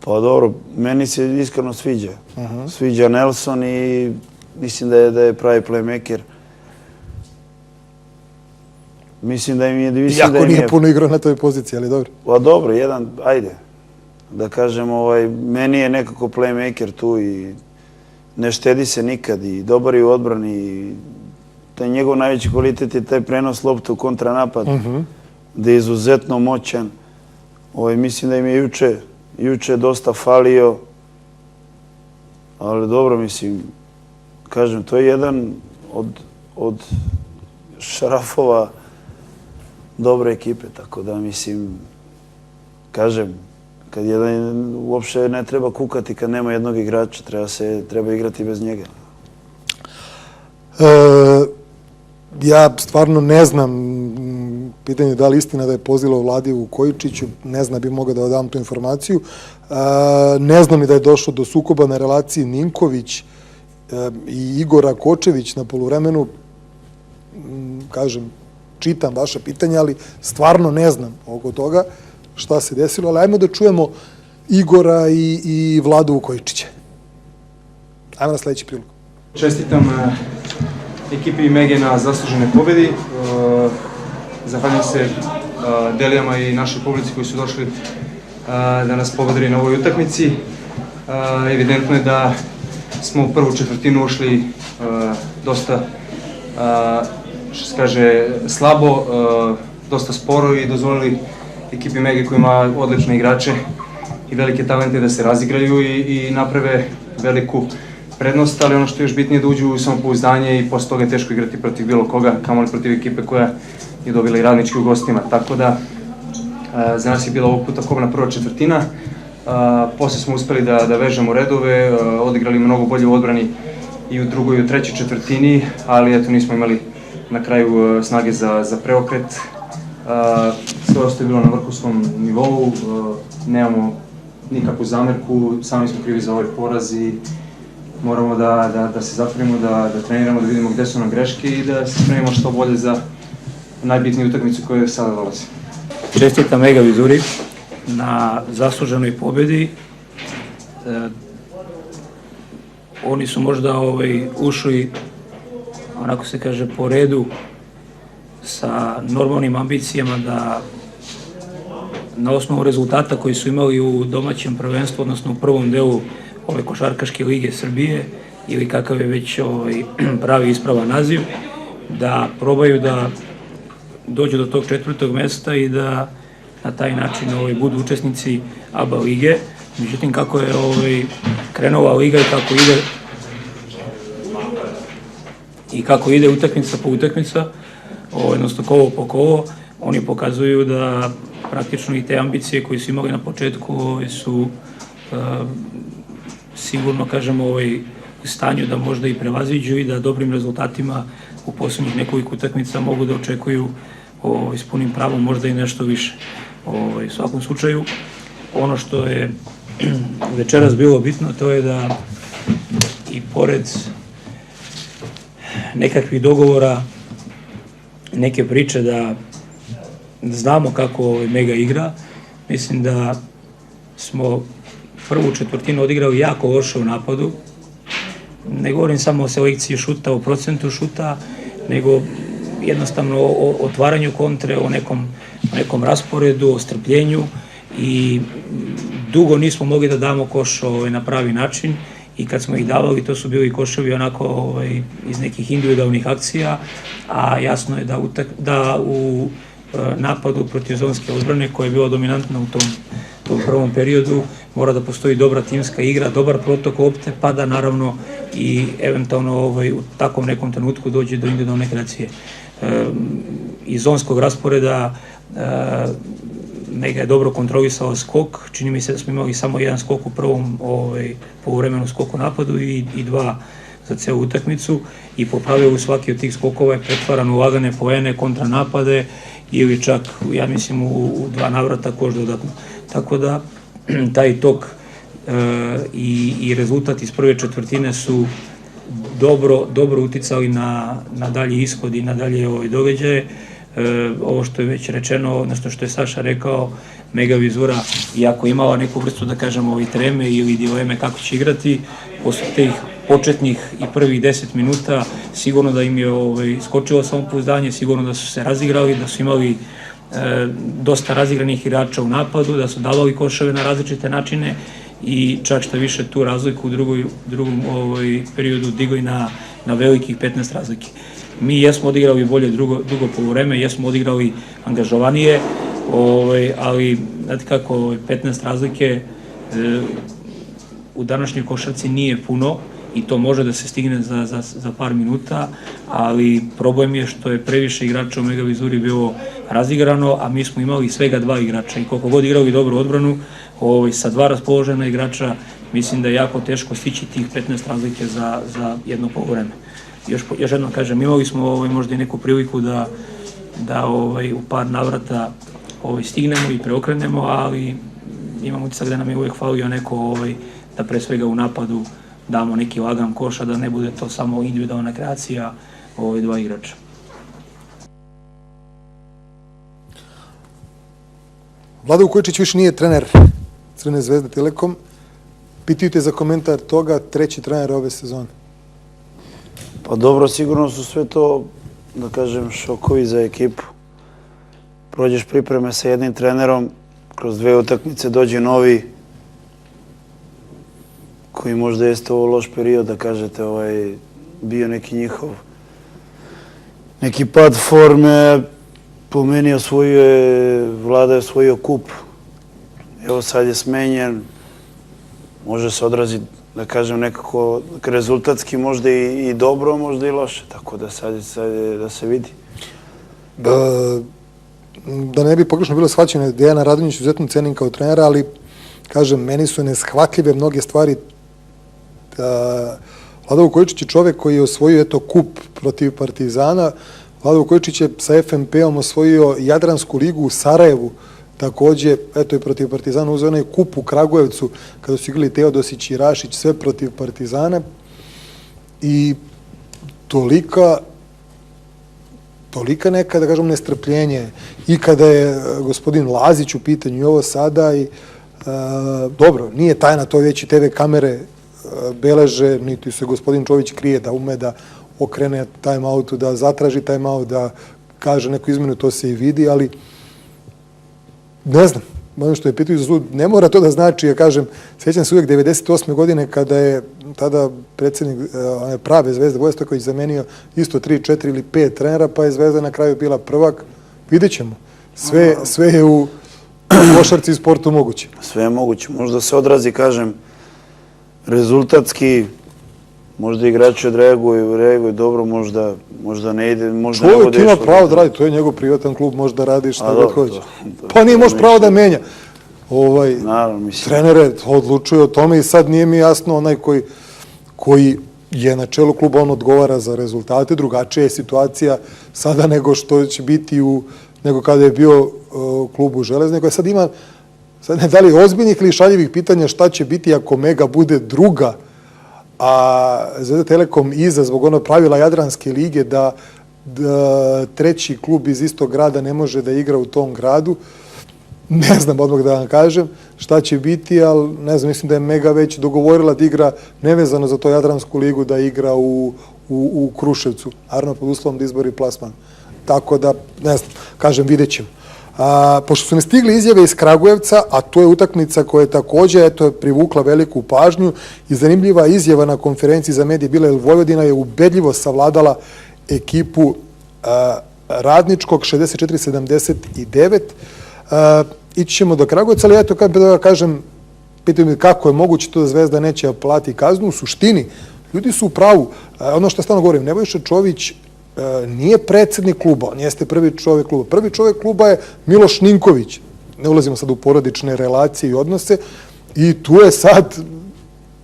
Pa dobro, meni se iskreno sviđa. Sviđa Nelson i mislim da je pravi playmaker. Mislim da im je... Iako nije puno igrao na toj poziciji, ali dobro. Pa dobro, ajde. Da kažem, meni je nekako playmaker tu i ne štedi se nikad i dobar je u odbrani i taj njegov najveći kvalitet je taj prenos lopte u kontranapad, gde je izuzetno moćan. Mislim da im je juče dosta falio, ali dobro, mislim, kažem, to je jedan od šrafova dobre ekipe, tako da, mislim, kažem, kad jedan uopšte ne treba kukati kad nema jednog igrača, treba igrati bez njega. Ja stvarno ne znam, pitanje da li istina da je pozivao Vladi Vukojičiću, ne znam, bi mogao da dam tu informaciju. Ne znam i da je došlo do sukoba na relaciji Ninković i Igora Kočević na poluvremenu. Kažem, čitam vaše pitanje, ali stvarno ne znam oko toga šta se desilo, ali ajmo da čujemo Igora i Vladu Vukojičića. Ajmo na sledeći prilog. Čestitam ekipi Mege na zasluženoj pobedi. Zahvaljujem se Delijama i našoj publici koji su došli da nas pobedili na ovoj utakmici. Evidentno je da smo u prvu četvrtinu ušli dosta, što se kaže, slabo, dosta sporo i dozvolili ekipi Mege koja ima odlične igrače i velike talente da se razigraju i naprave veliku prednost, ali ono što je još bitnije da uđu u samopouzdanje i posle toga je teško igrati protiv bilo koga, kamoli protiv ekipe koja je dobila i Radnički u gostima. Tako da za nas je bila ovog puta kobna prva četvrtina. Posle smo uspeli da vežemo redove, odigrali mnogo bolje u odbrani i u drugoj i u trećoj četvrtini, ali eto nismo imali na kraju snage za preokret. Sve ostaje bilo na vrhunskom nivou, nemamo nikakvu zamerku, sami smo krivi za ovaj poraz i moramo da se zatvorimo, da treniramo, da vidimo gde su nam greške i da se spremimo što bolje za najbitniju utakmicu koju sada dolazi. Čestitam Mega Vizuri na zasluženoj pobedi. Oni su možda ušli, onako se kaže, po redu sa normalnim ambicijama da na osnovu rezultata koji su imali u domaćem prvenstvu, odnosno u prvom delu ove košarkaške lige Srbije ili kakav je već pravi ispravan naziv, da probaju da dođu do tog 4. mesta i da na taj način budu učesnici ABA lige. Međutim, kako je krenula liga i kako ide utakmica po utakmica, odnosno kolo po kolo, oni pokazuju da praktično i te ambicije koje su imali na početku su sigurno, kažemo, u stanju da možda i prevaziđu i da dobrim rezultatima u poslednjih nekoliko utakmica mogu da očekuju s punim pravom možda i nešto više. U svakom slučaju, ono što je večeras bilo bitno, to je da i pored nekakvih dogovora, neke priče da znamo kako Mega igra, mislim da smo prvu četvrtinu odigrali jako loše u napadu. Ne govorim samo o selekciji šuta, o procentu šuta, nego jednostavno o otvaranju kontre, o nekom rasporedu, o strpljenju i dugo nismo mogli da damo koš na pravi način i kad smo ih davali, to su bili koševi onako iz nekih individualnih akcija, a jasno je da u napadu protiv zonske odbrane, koja je bila dominantna u tom prvom periodu, mora da postoji dobra timska igra, dobar protok lopte, pa da naravno i eventualno u takvom nekom trenutku dođe do individualne kreacije. Iz zonskog rasporeda Mega je dobro kontrolisala skok, čini mi se da smo imali samo jedan skok u prvom poluvremenu skok u napadu i dva za celu utakmicu i po pravilu svaki od tih skokova je pretvaran u lagane poene, kontranapade ili čak, ja mislim, u dva navrata koš dodatno. Tako da taj tok i rezultat iz prve četvrtine su dobro uticali na dalji ishod i na dalje događaje. Ovo što je već rečeno, odnosno što je Saša rekao, Mega Vizura, iako imala neku vrstu, da kažemo, treme ili dileme kako će igrati, posle tih početnih i prvih 10 minuta sigurno da im je skočilo samopouzdanje, sigurno da su se razigrali, da su imali dosta razigranih igrača u napadu, da su davali koševe na različite načine i čak što više tu razliku u drugom periodu digli na velikih 15 razlike. Mi jesmo odigrali bolje dugo poluvreme, jesmo odigrali angažovanije, ali znate kako, 15 razlike u današnjoj košarci nije puno i to može da se stigne za par minuta, ali problem je što je previše igrača u Mega Vizuri bilo razigrano, a mi smo imali svega 2 igrača i koliko god igrali dobru odbranu, sa 2 raspoložena igrača, mislim da je jako teško stići tih 15 razlike za jedno poluvreme. Još jednom kažem, imali smo možda i neku priliku da u par navrata stignemo i preokrenemo, ali imam utisak da nam je uvijek falio neko da pre svega u napadu damo neki lagan koš, a da ne bude to samo individualna kreacija 2 igrača. Vlada Vukojičić više nije trener Crvene zvezde Telekom. Pitaju te za komentar toga, 3. trener ove sezone. Pa dobro, sigurno su sve to, da kažem, šokovi za ekipu. Prođeš pripreme sa jednim trenerom, kroz 2 utakmice dođe novi, koji možda jeste ovo loš period, da kažete, bio neki njihov neki pad forme, po meni Vlada je osvojio kup. Evo sad je smenjen, može se odraziti, da kažem, nekako rezultatski možda i dobro, možda i loše, tako da sad je da se vidi. Da ne bi pogrešno bilo shvaćeno, Dejana Radonjić izuzetno cenim kao trenera, ali, kažem, meni su neshvatljive mnoge stvari. Vlada Vukojičić je čovek koji je osvojio kup protiv Partizana. Vlada Vukojičić je sa FNP-om osvojio Jadransku ligu u Sarajevu. Takođe, i protiv Partizana uzeo onaj kup u Kragujevcu, kada su igrali Teodosić i Rašić, sve protiv Partizana. I tolika neka, da kažem, nestrpljenje. I kada je gospodin Lazić u pitanju i ovo sada, dobro, nije tajna, to već i TV kamere beleže, niti se gospodin Čović krije da ume da okrene time-outu, da zatraži time-out, da kaže neku izmenu, to se i vidi, ali ne znam, ono što je pitaju za sud, ne mora to da znači, ja kažem, sjećam se uvijek 98. godine kada je tada predsjednik prave Zvezde Voja Stojković zamenio isto 3, 4 ili 5 trenera, pa je Zvezda na kraju bila prvak. Vidjet ćemo. Sve je u košarci i sportu moguće. Sve je moguće. Možda se odrazi, kažem, rezultatski, možda igrači odreaguju dobro, možda ne ide, možda ne bude čovjek ima pravo da radi, to je njegov privatan klub, može da radi šta god hoće. Pa nije može pravo da menja. Trenere odlučuju o tome i sad nije mi jasno onaj koji je na čelu kluba, on odgovara za rezultate, drugačija je situacija sada nego što će biti nego kada je bio klub u Železniku. Sad ima, ne da li ozbiljnih ili šaljivih pitanja šta će biti ako Mega bude druga, a Zvezda Telekom iza zbog ono pravila Jadranske lige da treći klub iz istog grada ne može da igra u tom gradu. Ne znam odmah da vam kažem šta će biti, ali ne znam, mislim da je Mega već dogovorila da igra nevezano za to Jadransku ligu, da igra u Kruševcu, naravno pod uslovom da izbori plasman. Tako da, ne znam, kažem, vidjet ćemo. Pošto su ne stigli izjave iz Kragujevca, a to je utakmica koja je takođe privukla veliku pažnju i zanimljiva izjava na konferenciji za medije bila, jer Vojvodina je ubedljivo savladala ekipu Radničkog 64-79. Ići ćemo do Kragujevca, ali eto, da kažem, pitaju mi kako je moguće to da Zvezda neće plati kaznu. U suštini, ljudi su u pravu. Ono što stalno govorim, Nebojša Čović nije predsednik kluba, on jeste prvi čovek kluba. Prvi čovek kluba je Miloš Ninković. Ne ulazimo sad u porodične relacije i odnose. I tu je sad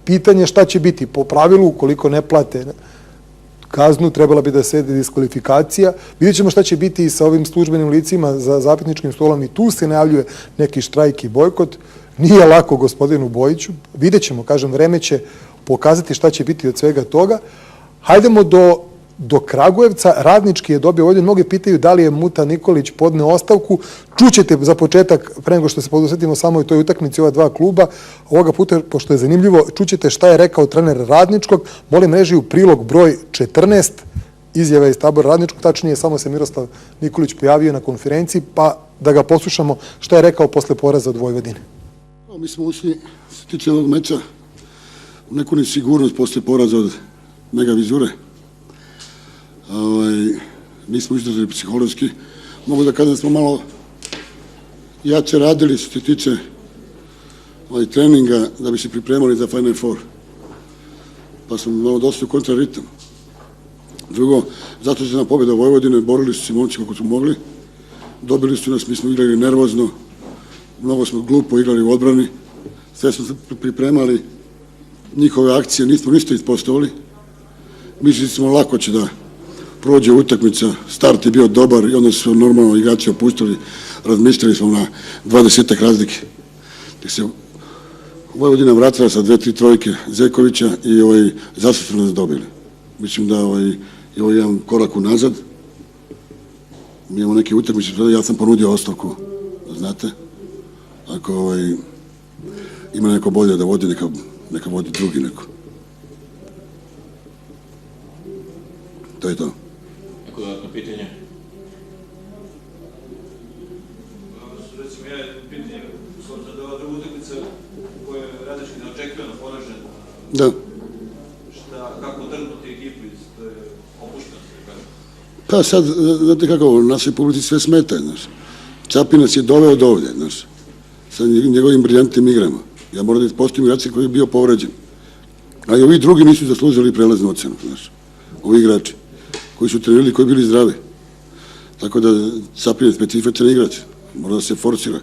pitanje šta će biti. Po pravilu, ukoliko ne plate kaznu, trebala bi da se diskvalifikacija. Vidjet ćemo šta će biti i sa ovim službenim licima za zapisničkim stolom. I tu se najavljuje neki štrajk i bojkot. Nije lako gospodinu Bojiću. Vidjet ćemo, kažem, vreme će pokazati šta će biti od svega toga. Hajdemo do Kragujevca. Radnički je dobio ovdje. Mnogi pitaju da li je Muta Nikolić podneo ostavku. Čućete za početak, pre nego što se podusetimo samo i toj utakmici ova dva kluba, ovoga puta, pošto je zanimljivo, čućete šta je rekao trener Radničkog. Molim režiju prilog broj 14, izjava iz tabora Radničkog, tačnije samo se Miroslav Nikolić pojavio na konferenciji, pa da ga poslušamo šta je rekao posle poraza od Vojvodine. Mi smo ušli, što se tiče ovog meča, u neku nesigurnost posle poraza od Mega Vizure. Nismo izdržali psihološki. Mogu da kažem da smo malo jače radili što se tiče treninga da bi se pripremali za Final Four. Pa smo malo došli u kontraritam. Drugo, zato što je na pobjeda Vojvodine, borili su se momci kako su mogli. Dobili su nas, mi smo igrali nervozno, mnogo smo glupo igrali u odbrani. Sve smo se pripremali, njihove akcije nismo ništa ispoštovali. Mislili smo lako će da prođe utakmica, start je bio dobar i onda su normalno igrači opuštali, razmišljali smo na 20 razlike. Tek se Vojvodina vratila sa 2-3 trojke Zekovića i zašto su nas dobili. Mislim da je ovo jedan korak unazad. Mi imamo neke utakmice, ja sam ponudio ostavku, znate. Ako ima neko bolje da vodi, neka vodi drugi neko. To je to. Neko dodatno pitanje? Recimo, ja jedno pitanje, s obzirom da je ova druga utakmica koja je Radnički neočekivano poražen. Da. Kako trgnuti ekipu iz opuštenosti? Pa sad, znate kako, našoj publici sve smeta, znaš. Čapinac je doveo do ovdje, znaš. Sa njegovim briljantnim igrama. Ja moram da ispostavim igrače koji je bio povređen. A i ovi drugi nisu zaslužili prelaznu ocenu, znaš. Ovi igrači koji su trenirali, koji bili zdravi. Tako da Čapinac je specifičan igrač. Mora da se forsira.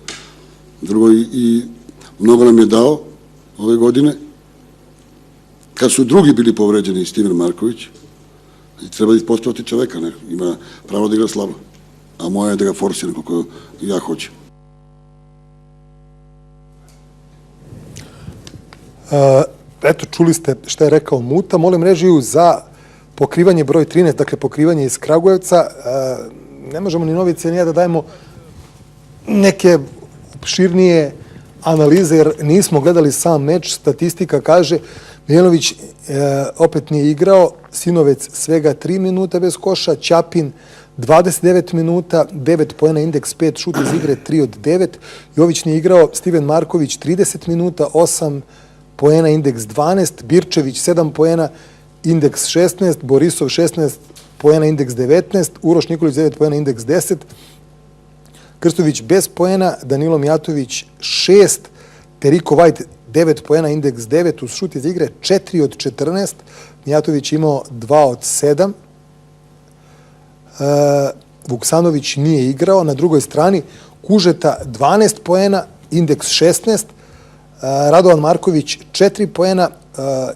Drugo, i mnogo nam je dao ove godine. Kad su drugi bili povređeni, Steven Marković, treba da ispostaviti čoveka, ne? Ima pravo da igra slabo. A moja je da ga forsiram kako ja hoću. Eto, čuli ste šta je rekao Muta. Molim režiju za pokrivanje broj 13, dakle pokrivanje iz Kragujevca. Ne možemo ni Novice ni ja da dajemo neke širnije analize, jer nismo gledali sam meč. Statistika kaže Miljanović opet nije igrao, Sinovec svega 3 minuta bez koša, Ćapin 29 minuta, 9 poena, indeks 5, šut iz igre 3 od 9. Jović nije igrao, Steven Marković 30 minuta, 8 poena, indeks 12, Birčević 7 poena, indeks 16, Borisov 16 poena, indeks 19, Uroš Nikolić 9 poena, indeks 10, Krstović bez poena, Danilo Mijatović 6, Teriko Vajt 9 poena, indeks 9, uz šut iz igre 4 od 14, Mijatović imao 2 od 7, Vuksanović nije igrao, na drugoj strani Kužeta 12 poena, indeks 16, Radovan Marković 4 poena,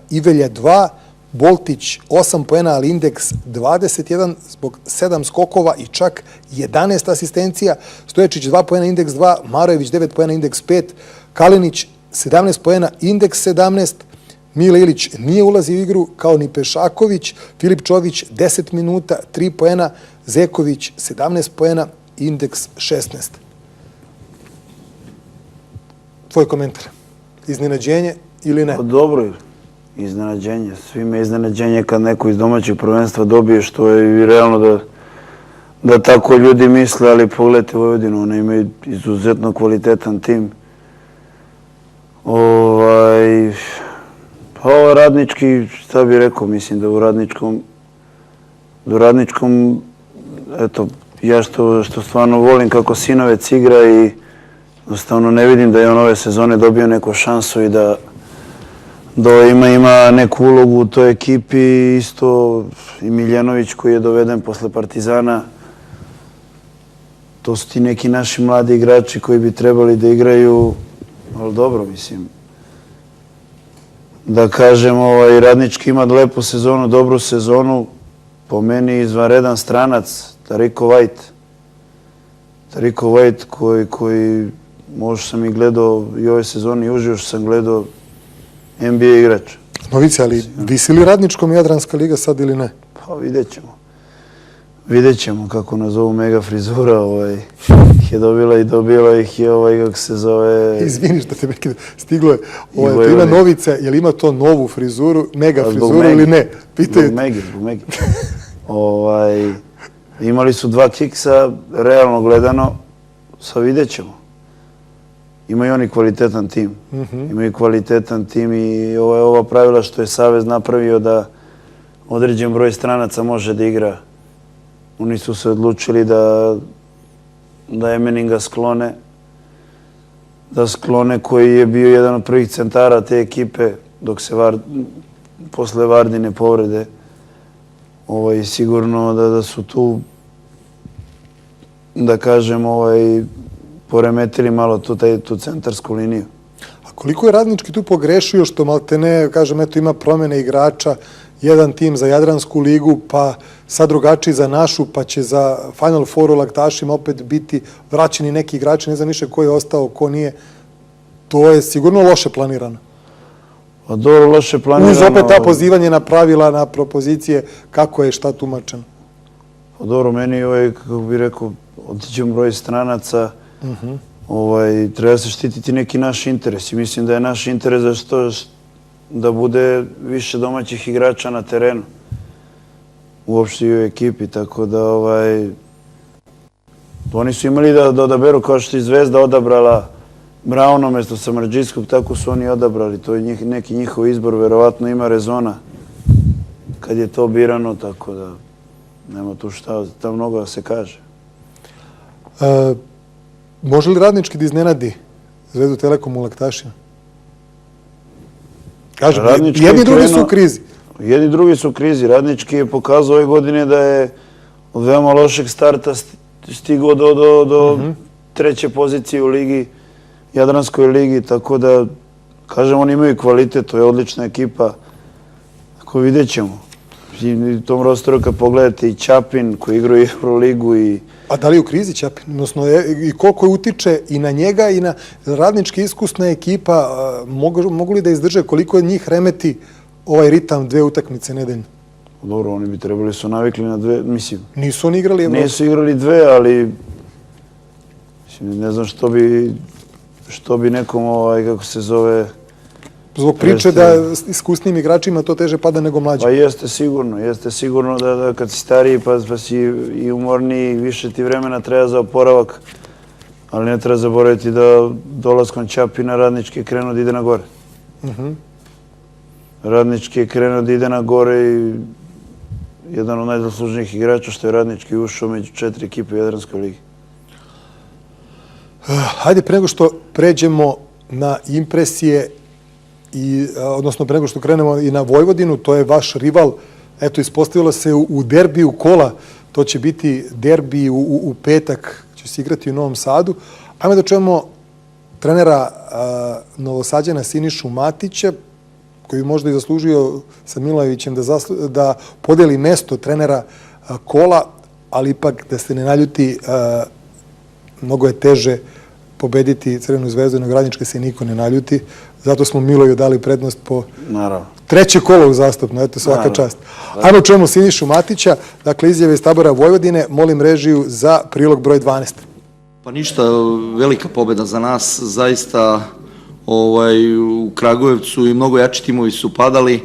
Ivelja 2, Boltić 8 poena, ali indeks 21 zbog 7 skokova i čak 11 asistencija, Stoječić 2 poena, indeks 2, Marojević 9 poena, indeks 5, Kalinić 17 poena, indeks 17, Mile Ilić nije ulazio u igru, kao ni Pešaković, Filip Čović 10 minuta, 3 poena, Zeković 17 poena, indeks 16. Tvoj komentar. Iznenađenje ili ne? Dobro, iznenađenje. Svime je iznenađenje kad neko iz domaćeg prvenstva dobije, što je i realno da tako ljudi misle, ali pogledajte Vojvodinu, oni imaju izuzetno kvalitetan tim. Pa ovo Radnički, šta bih rekao, mislim da u Radničkom, eto, ja što stvarno volim kako Sinovec igra i jednostavno ne vidim da je on ove sezone dobio neku šansu i da ima neku ulogu u toj ekipi. Isto i Miljanović koji je doveden posle Partizana. To su ti neki naši mladi igrači koji bi trebali da igraju, ali dobro, mislim. Da kažem, Radnički ima lepu sezonu, dobru sezonu. Po meni izvanredan stranac, Tariko White koji možda sam i gledao i ove sezone i uživo što sam gledao NBA igrač. Novice, ali visi li Radničkom Jadranska liga sad ili ne? Pa vidjet ćemo. Vidjet ćemo kako nazovu mega frizura, ih je dobila ih je, kako se zove... Izvini što te prekidam, stiglo je, ima Novica, je li ima to novu frizuru, mega frizuru ili ne? Zbog Megi. Imali su 2 kiksa, realno gledano, sad vidjet ćemo. Imaju oni kvalitetan tim. I ova pravila što je Savez napravio da određen broj stranaca može da igra. Oni su se odlučili da Emeninga sklone, koji je bio jedan od prvih centara te ekipe dok se posle Vardine povrede. Sigurno da su tu, da kažem, poremetili malo tu centarsku liniju. A koliko je Radnički tu pogrešio što maltene, kažem, eto ima promjene igrača, jedan tim za Jadransku ligu, pa sad drugačiji za našu, pa će za Final Four u Laktašima opet biti vraćeni neki igrači, ne znam više ko je ostao, ko nije. To je sigurno loše planirano. Pa dobro, loše planirano. Uz opet ta pozivanje na pravila, na propozicije, kako je šta tumačeno. Pa dobro, meni kako bih rekao, određen broj stranaca, treba se štititi neki naš interes. I mislim da je naš interes da bude više domaćih igrača na terenu. Uopšte i u ekipi, tako da oni su imali da odaberu, kao što je Zvezda odabrala Brauna umesto Samardžijskog, tako su oni odabrali. To je neki njihov izbor, verovatno ima rezona kad je to birano, tako da nema tu šta mnogo da se kaže. Može li Radnički da iznenadi Zvezdu Telekom u Laktašima? Kažem, jedni i drugi su u krizi. Jedni i drugi su u krizi. Radnički je pokazao ove godine da je od veoma lošeg starta stigao do 3. pozicije u ligi, Jadranskoj ligi, tako da, kažem, oni imaju kvalitet, to je odlična ekipa. Tako vidjet ćemo. I u tom rosteru kad pogledate i Ćapin koji igraju Euroligu i... A da li je u krizi Ćapin? Odnosno, i koliko je utiče i na njega i na Radnički iskusna ekipa, mogu li da izdrže koliko je njih remeti ovaj ritam 2 utakmice nedeljno? Dobro, oni bi trebali su navikli na 2, mislim... Nisu oni igrali Evropu? Nisu igrali 2, ali... Ne znam što bi nekom, kako se zove... Zbog priče da iskusnim igračima to teže pada nego mlađe. Pa jeste sigurno da kad si stariji pa si i umorniji, više ti vremena treba za oporavak, ali ne treba zaboraviti da dolaskom Ćapina Radnički je krenuo da ide na gore. Radnički je krenuo da ide na gore i jedan od najzaslužnijih igrača što je Radnički ušao među 4 ekipe u Jadranskoj ligi. Hajde, pre nego što pređemo na impresije, odnosno pre nego što krenemo i na Vojvodinu, to je vaš rival, eto, ispostavilo se u derbiju kola, to će biti derbi u petak, će se igrati u Novom Sadu. Ajmo da čujemo trenera Novosađana Sinišu Matića, koji možda i zaslužio sa Milojevićem da podeli mesto trenera kola, ali ipak da se ne naljuti, mnogo je teže pobediti Crvenu zvezdu, nego Radnička se niko ne naljuti. Zato smo Miloju dali prednost po 3. kolo uzastopno, eto, svaka čast. Ajmo čujemo Sinišu Matića, dakle izjave iz tabora Vojvodine, molim režiju za prilog broj 12. Pa ništa, velika pobjeda za nas, zaista u Kragujevcu i mnogo jači timovi su padali,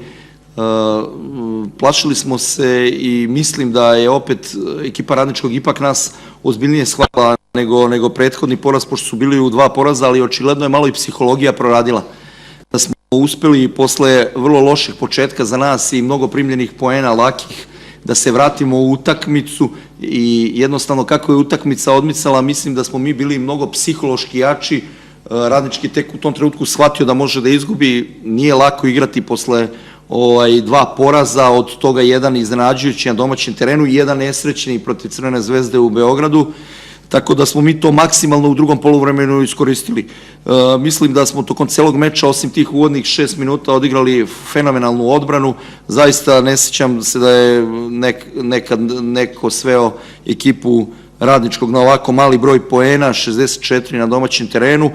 plašili smo se i mislim da je opet ekipa Radničkog ipak nas ozbiljnije shvatila nego prethodni poraz, pošto su bili u 2 poraza, ali očigledno je malo i psihologija proradila. Da smo uspeli posle vrlo loših početka za nas i mnogo primljenih poena lakih da se vratimo u utakmicu i jednostavno kako je utakmica odmicala, mislim da smo mi bili mnogo psihološki jači. Radnički tek u tom trenutku shvatio da može da izgubi, nije lako igrati posle 2 poraza, od toga jedan iznenađujući na domaćem terenu i jedan nesrećni protiv Crvene zvezde u Beogradu, tako da smo mi to maksimalno u drugom poluvremenu iskoristili. Mislim da smo tokom celog meča, osim tih uvodnih 6 minuta, odigrali fenomenalnu odbranu. Zaista ne sjećam se da je nekad neko sveo ekipu Radničkog na ovako mali broj poena, 64 na domaćem terenu.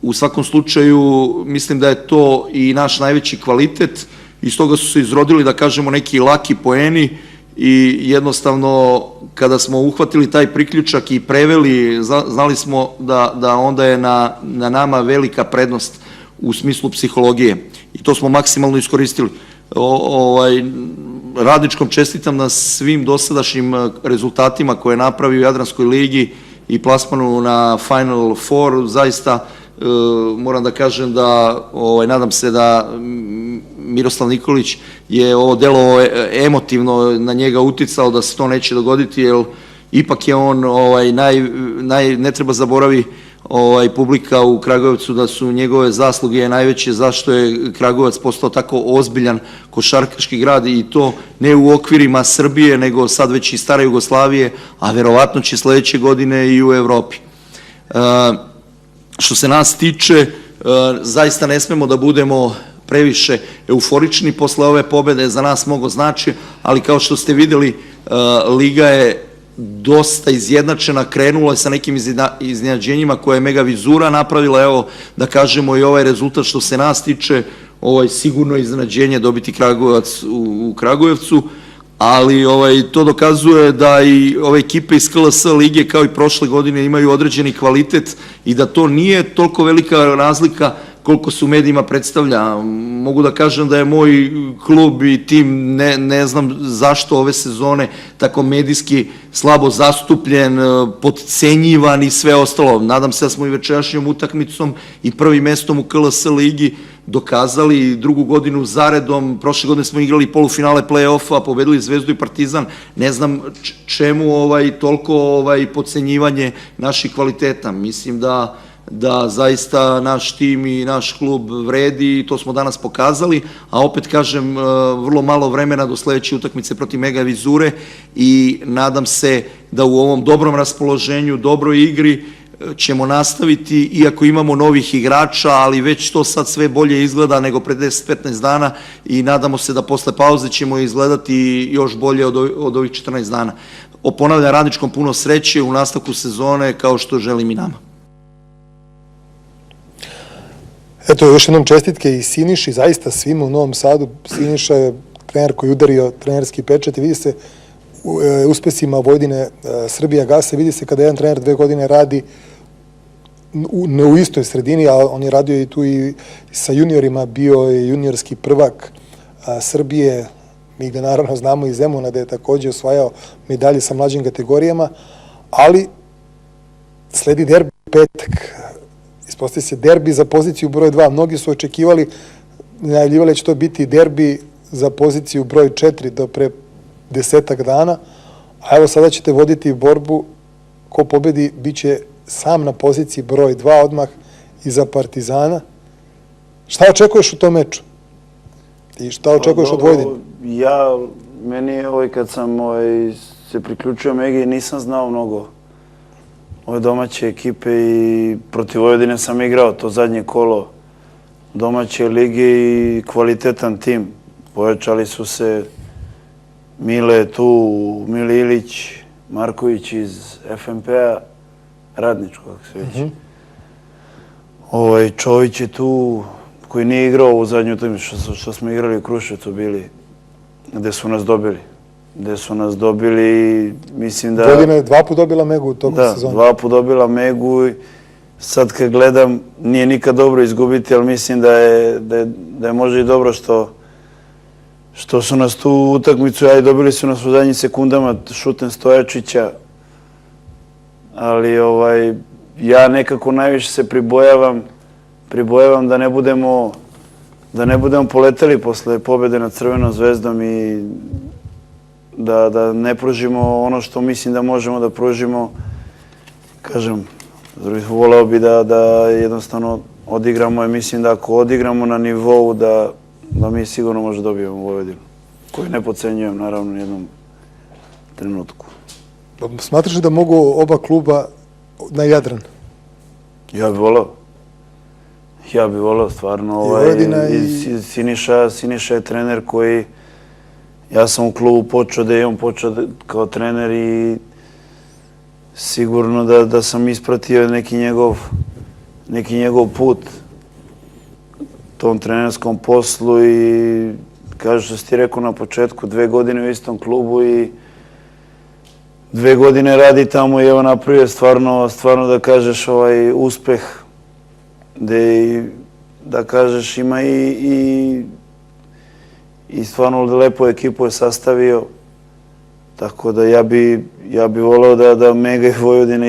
U svakom slučaju, mislim da je to i naš najveći kvalitet. Iz toga su se izrodili, da kažemo, neki laki poeni i jednostavno kada smo uhvatili taj priključak i preveli, znali smo da onda je na nama velika prednost u smislu psihologije i to smo maksimalno iskoristili. Radničkom čestitam na svim dosadašnjim rezultatima koje je napravio u Jadranskoj ligi i plasmanu na Final Four. Zaista moram da kažem da nadam se da Miroslav Nikolić je ovo delo emotivno na njega uticao, da se to neće dogoditi, jer ipak je on, ne treba zaboravi publika u Kragujevcu da su njegove zasluge najveće zašto je Kragujevac postao tako ozbiljan košarkaški grad i to ne u okvirima Srbije, nego sad već i stare Jugoslavije, a verovatno će sledeće godine i u Evropi. Što se nas tiče, zaista ne smemo da budemo previše euforični posle ove pobede, za nas mnogo znači, ali kao što ste videli, Liga je dosta izjednačena, krenula je sa nekim iznenađenjima koje je Mega Vizura napravila, evo da kažemo i ovaj rezultat što se nas tiče, sigurno iznenađenje dobiti Kragujevac u Kragujevcu, ali to dokazuje da i ove ekipe iz KLS lige kao i prošle godine imaju određeni kvalitet i da to nije toliko velika razlika koliko se u medijima predstavlja. Mogu da kažem da je moj klub i tim, ne znam zašto ove sezone, tako medijski slabo zastupljen, podcenjivan i sve ostalo. Nadam se da smo i večerašnjom utakmicom i prvim mestom u KLS ligi dokazali 2. godinu zaredom. Prošle godine smo igrali polufinale play-offa, pobedili Zvezdu i Partizan. Ne znam čemu toliko podcenjivanje naših kvaliteta. Mislim da zaista naš tim i naš klub vredi i to smo danas pokazali, a opet kažem, vrlo malo vremena do sledeće utakmice protiv Mega Vizure i nadam se da u ovom dobrom raspoloženju, dobroj igri ćemo nastaviti, iako imamo novih igrača, ali već to sad sve bolje izgleda nego pre 10-15 dana i nadamo se da posle pauze ćemo izgledati još bolje od ovih 14 dana. Ponavljam, Radničkom puno sreće u nastavku sezone, kao što želim i nama. Eto, još jednom čestitke i Siniši, zaista svima u Novom Sadu. Siniša je trener koji je udario trenerski pečat i vidi se uspesima Vojvodine Srbija Gasa, vidi se kada jedan trener 2 godine radi ne u istoj sredini, a on je radio i tu i sa juniorima, bio je juniorski prvak Srbije, mi ga naravno znamo iz Zemuna da je takođe osvajao medalje sa mlađim kategorijama, ali sledi derbi petak. Ispostavlja se derbi za poziciju broj 2. Mnogi su očekivali, najavljivali će to biti derbi za poziciju broj 4 do pre 10 dana, a evo sada ćete voditi borbu, ko pobedi bit će sam na poziciji broj 2 odmah iza Partizana. Šta očekuješ u tom meču? I šta očekuješ od Vojvodine? Meni kad sam se priključio Megi nisam znao mnogo ove domaće ekipe i protiv Vojvodine sam igrao to zadnje kolo domaće lige i kvalitetan tim. Pojačali su se Mile tu, Mile Ilić, Marković iz FNP-a, Radničkog se već. Čović je tu, koji nije igrao u zadnju utakmicu što smo igrali u Kruševcu bili, gde su nas dobili, mislim da... Vojvodina je 2 puta dobila Megu u toku sezona. Da, 2 puta dobila Megu i sad kad gledam, nije nikad dobro izgubiti, ali mislim da je možda i dobro što su nas tu utakmicu, ajde dobili su nas u zadnjim sekundama šutem Stojačića, ali ja nekako najviše se pribojavam da ne budemo poleteli posle pobjede nad Crvenom zvezdom i da ne pružimo ono što mislim da možemo da pružimo. Kažem, voleo bi da jednostavno odigramo i mislim da ako odigramo na nivou da mi sigurno možda dobijemo Vojvodinu, koju ne podcenjujem naravno u jednom trenutku. Smatraš li da mogu oba kluba na Jadran? Ja bih voleo stvarno. Siniša je trener koji, ja sam u klubu počeo da je on počeo kao trener i sigurno da sam ispratio neki njegov put tom trenerskom poslu i kaže što si ti rekao na početku, 2 godine u istom klubu i 2 godine radi tamo i evo napravio stvarno da kažeš uspeh gde da kažeš ima i stvarno lepo ekipu je sastavio, tako da ja bi voleo da Mega i Vojvodina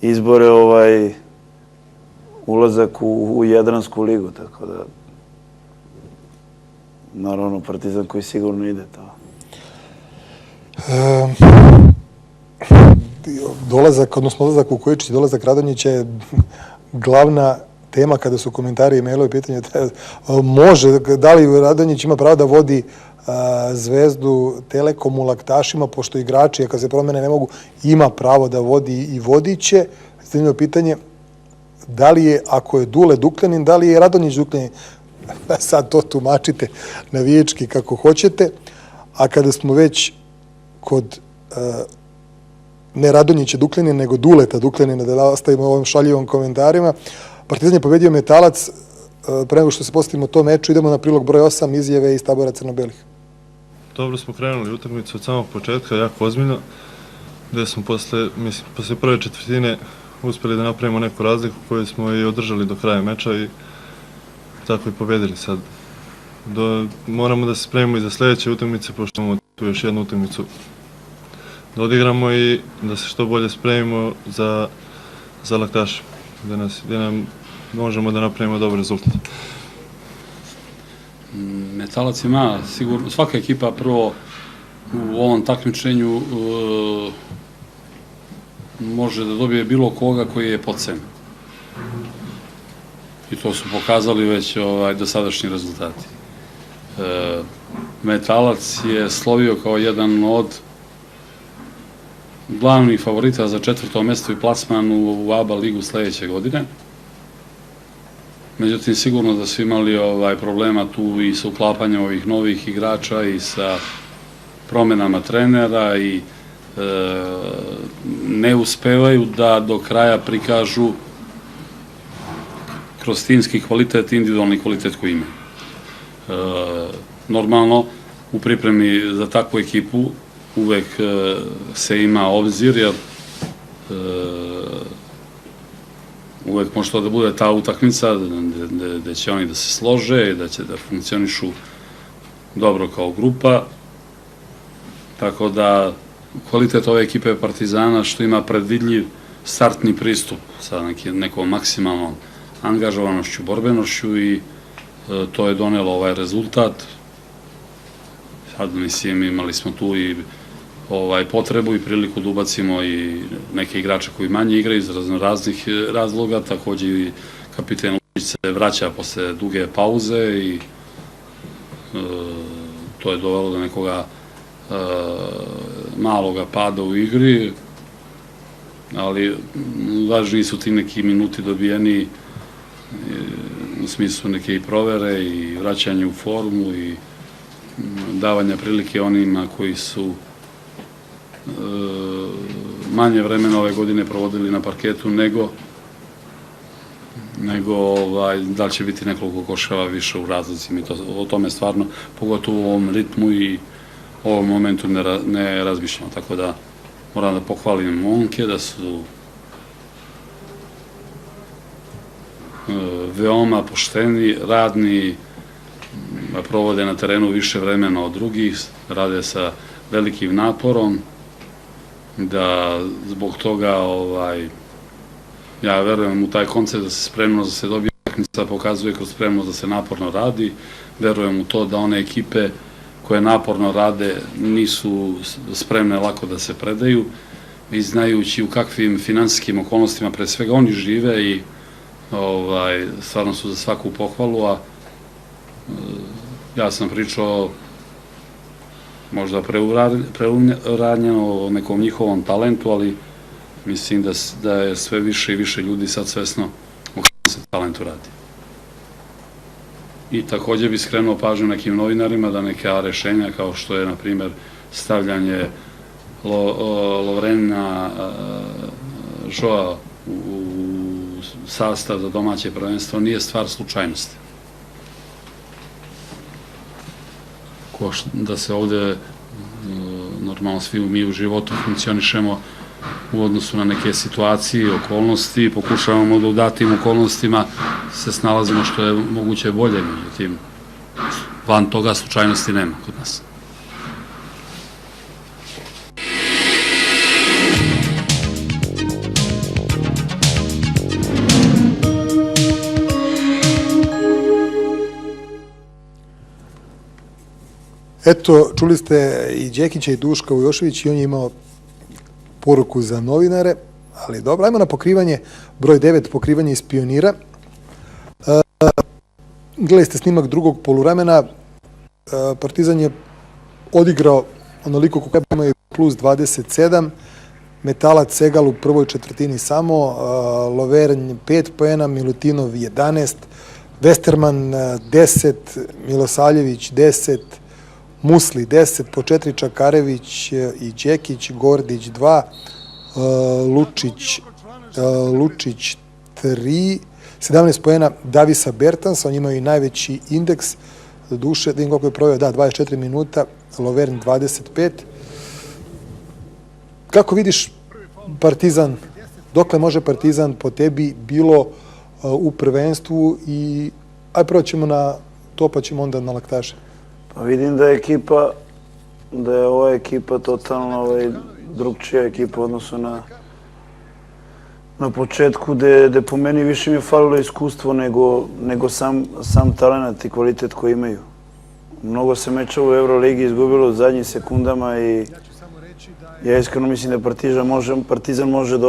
izbore ulazak u Jadransku ligu, tako da naravno Partizan koji sigurno ide to. Dolazak, odnosno odlazak Vukojičić i dolazak Radonjića je glavna tema kada su komentari i mailovi pitanje da li Radonjić ima pravo da vodi Zvezdu Telekomu Laktašima, pošto igrači, kad se promene ne mogu, ima pravo da vodi i vodiće. Zanimljivo pitanje, da li je, ako je Dule Dukljanin, da li je Radonjić Dukljanin? Sad to tumačite navijački kako hoćete. A kada smo već kod ne Radonjića Dukljanin, nego Duleta Dukljanina, da ostavimo ovim šaljivom komentarima, Partizan je pobedio Metalac. Pre nego što se postavimo to meču, idemo na prilog broj 8, izjave iz tabora crno-belih. Dobro smo krenuli utakmicu od samog početka, jako ozbiljno, gde smo posle prve četvrtine uspeli da napravimo neku razliku koju smo i održali do kraja meča i tako i pobedili sad. Moramo da se spremimo i za sledeće utakmice, pošto imamo tu još jednu utakmicu da odigramo i da se što bolje spremimo za Laktaš, gde nam možemo da napravimo dobar rezultat. Metalac ima sigurno, svaka ekipa prvo u ovom takmičenju može da dobije bilo koga koji je podcen. I to su pokazali već dosadašnji rezultati. Metalac je slovio kao jedan od glavnih favorita za 4. mesto i plasman u ABA ligu sledeće godine. Međutim, sigurno da su imali problema tu i sa uklapanjem ovih novih igrača i sa promenama trenera i ne uspevaju da do kraja prikažu kroz timski kvalitet, individualni kvalitet koji imaju. Normalno, u pripremi za takvu ekipu uvek se ima obzir, jer uvek može to da bude ta utakmica gde će oni da se slože i da će da funkcionišu dobro kao grupa. Tako da kvalitet ove ekipe Partizana što ima predvidljiv startni pristup sa nekom maksimalnom angažovanošću, borbenošću i to je donelo ovaj rezultat. Sad mislim imali smo tu i potrebu i priliku da ubacimo i neke igrače koji manje igraju iz raznih razloga, takođe i kapiten Lučić se vraća posle duge pauze i to je dovelo do nekoga maloga pada u igri, ali važniji su ti neki minuti dobijeni u smislu neke i provere i vraćanje u formu i davanja prilike onima koji su manje vremena ove godine provodili na parketu nego da li će biti nekoliko koševa više u razlicima i o tome stvarno, pogotovo u ovom ritmu i u ovom momentu ne razmišljamo, tako da moram da pohvalim momke da su veoma pošteni, radni, provode na terenu više vremena od drugih, rade sa velikim naporom, da zbog toga ja verujem u taj koncept da se spremnost da se dobije utakmica pokazuje kroz spremnost da se naporno radi, verujem u to da one ekipe koje naporno rade nisu spremne lako da se predaju i znajući u kakvim finansijskim okolnostima pre svega oni žive i stvarno su za svaku pohvalu, a ja sam pričao možda preuranjeno o nekom njihovom talentu, ali mislim da je sve više i više ljudi sad svesno o kakvom se talentu radi. I takođe bi skrenuo pažnju nekim novinarima da neka rešenja kao što je, na primer, stavljanje Lovrena Joa u sastav za domaće prvenstvo nije stvar slučajnosti. Da se ovde, normalno svi mi u životu funkcionišemo u odnosu na neke situacije, okolnosti, pokušavamo da u datim okolnostima se snalazimo što je moguće bolje, međutim, van toga slučajnosti nema kod nas. Eto, čuli ste i Đekića i Duška Vujošević i on je imao poruku za novinare, ali dobro, ajmo na pokrivanje, broj 9, pokrivanje iz Pionira. Gledali ste snimak drugog poluvremena, Partizan je odigrao onoliko kako imaju plus 27, Metalac Segal u prvoj četvrtini samo, Lovernj 5 poena, Milutinov 11, Westerman 10, Milosavljević 10, Musli 10, po 4 Čakarević i Đekić, Gordić 2, Lučić 3, 17 poena Davisa Bertansa, on imaju i najveći indeks, do duše, da im koliko je proveo, 24 minuta, Lovern 25. Kako vidiš Partizan, dokle može Partizan po tebi bilo u prvenstvu i aj prvo ćemo na to pa ćemo onda na laktaše. Pa vidim da je ova ekipa totalno drugčija ekipa u odnosu na početku, gde po meni više mi je falilo iskustvo nego sam talent i kvalitet koji imaju. Mnogo se mečeva u Euroligi izgubilo u zadnjim sekundama i ja iskreno mislim da Partizan može da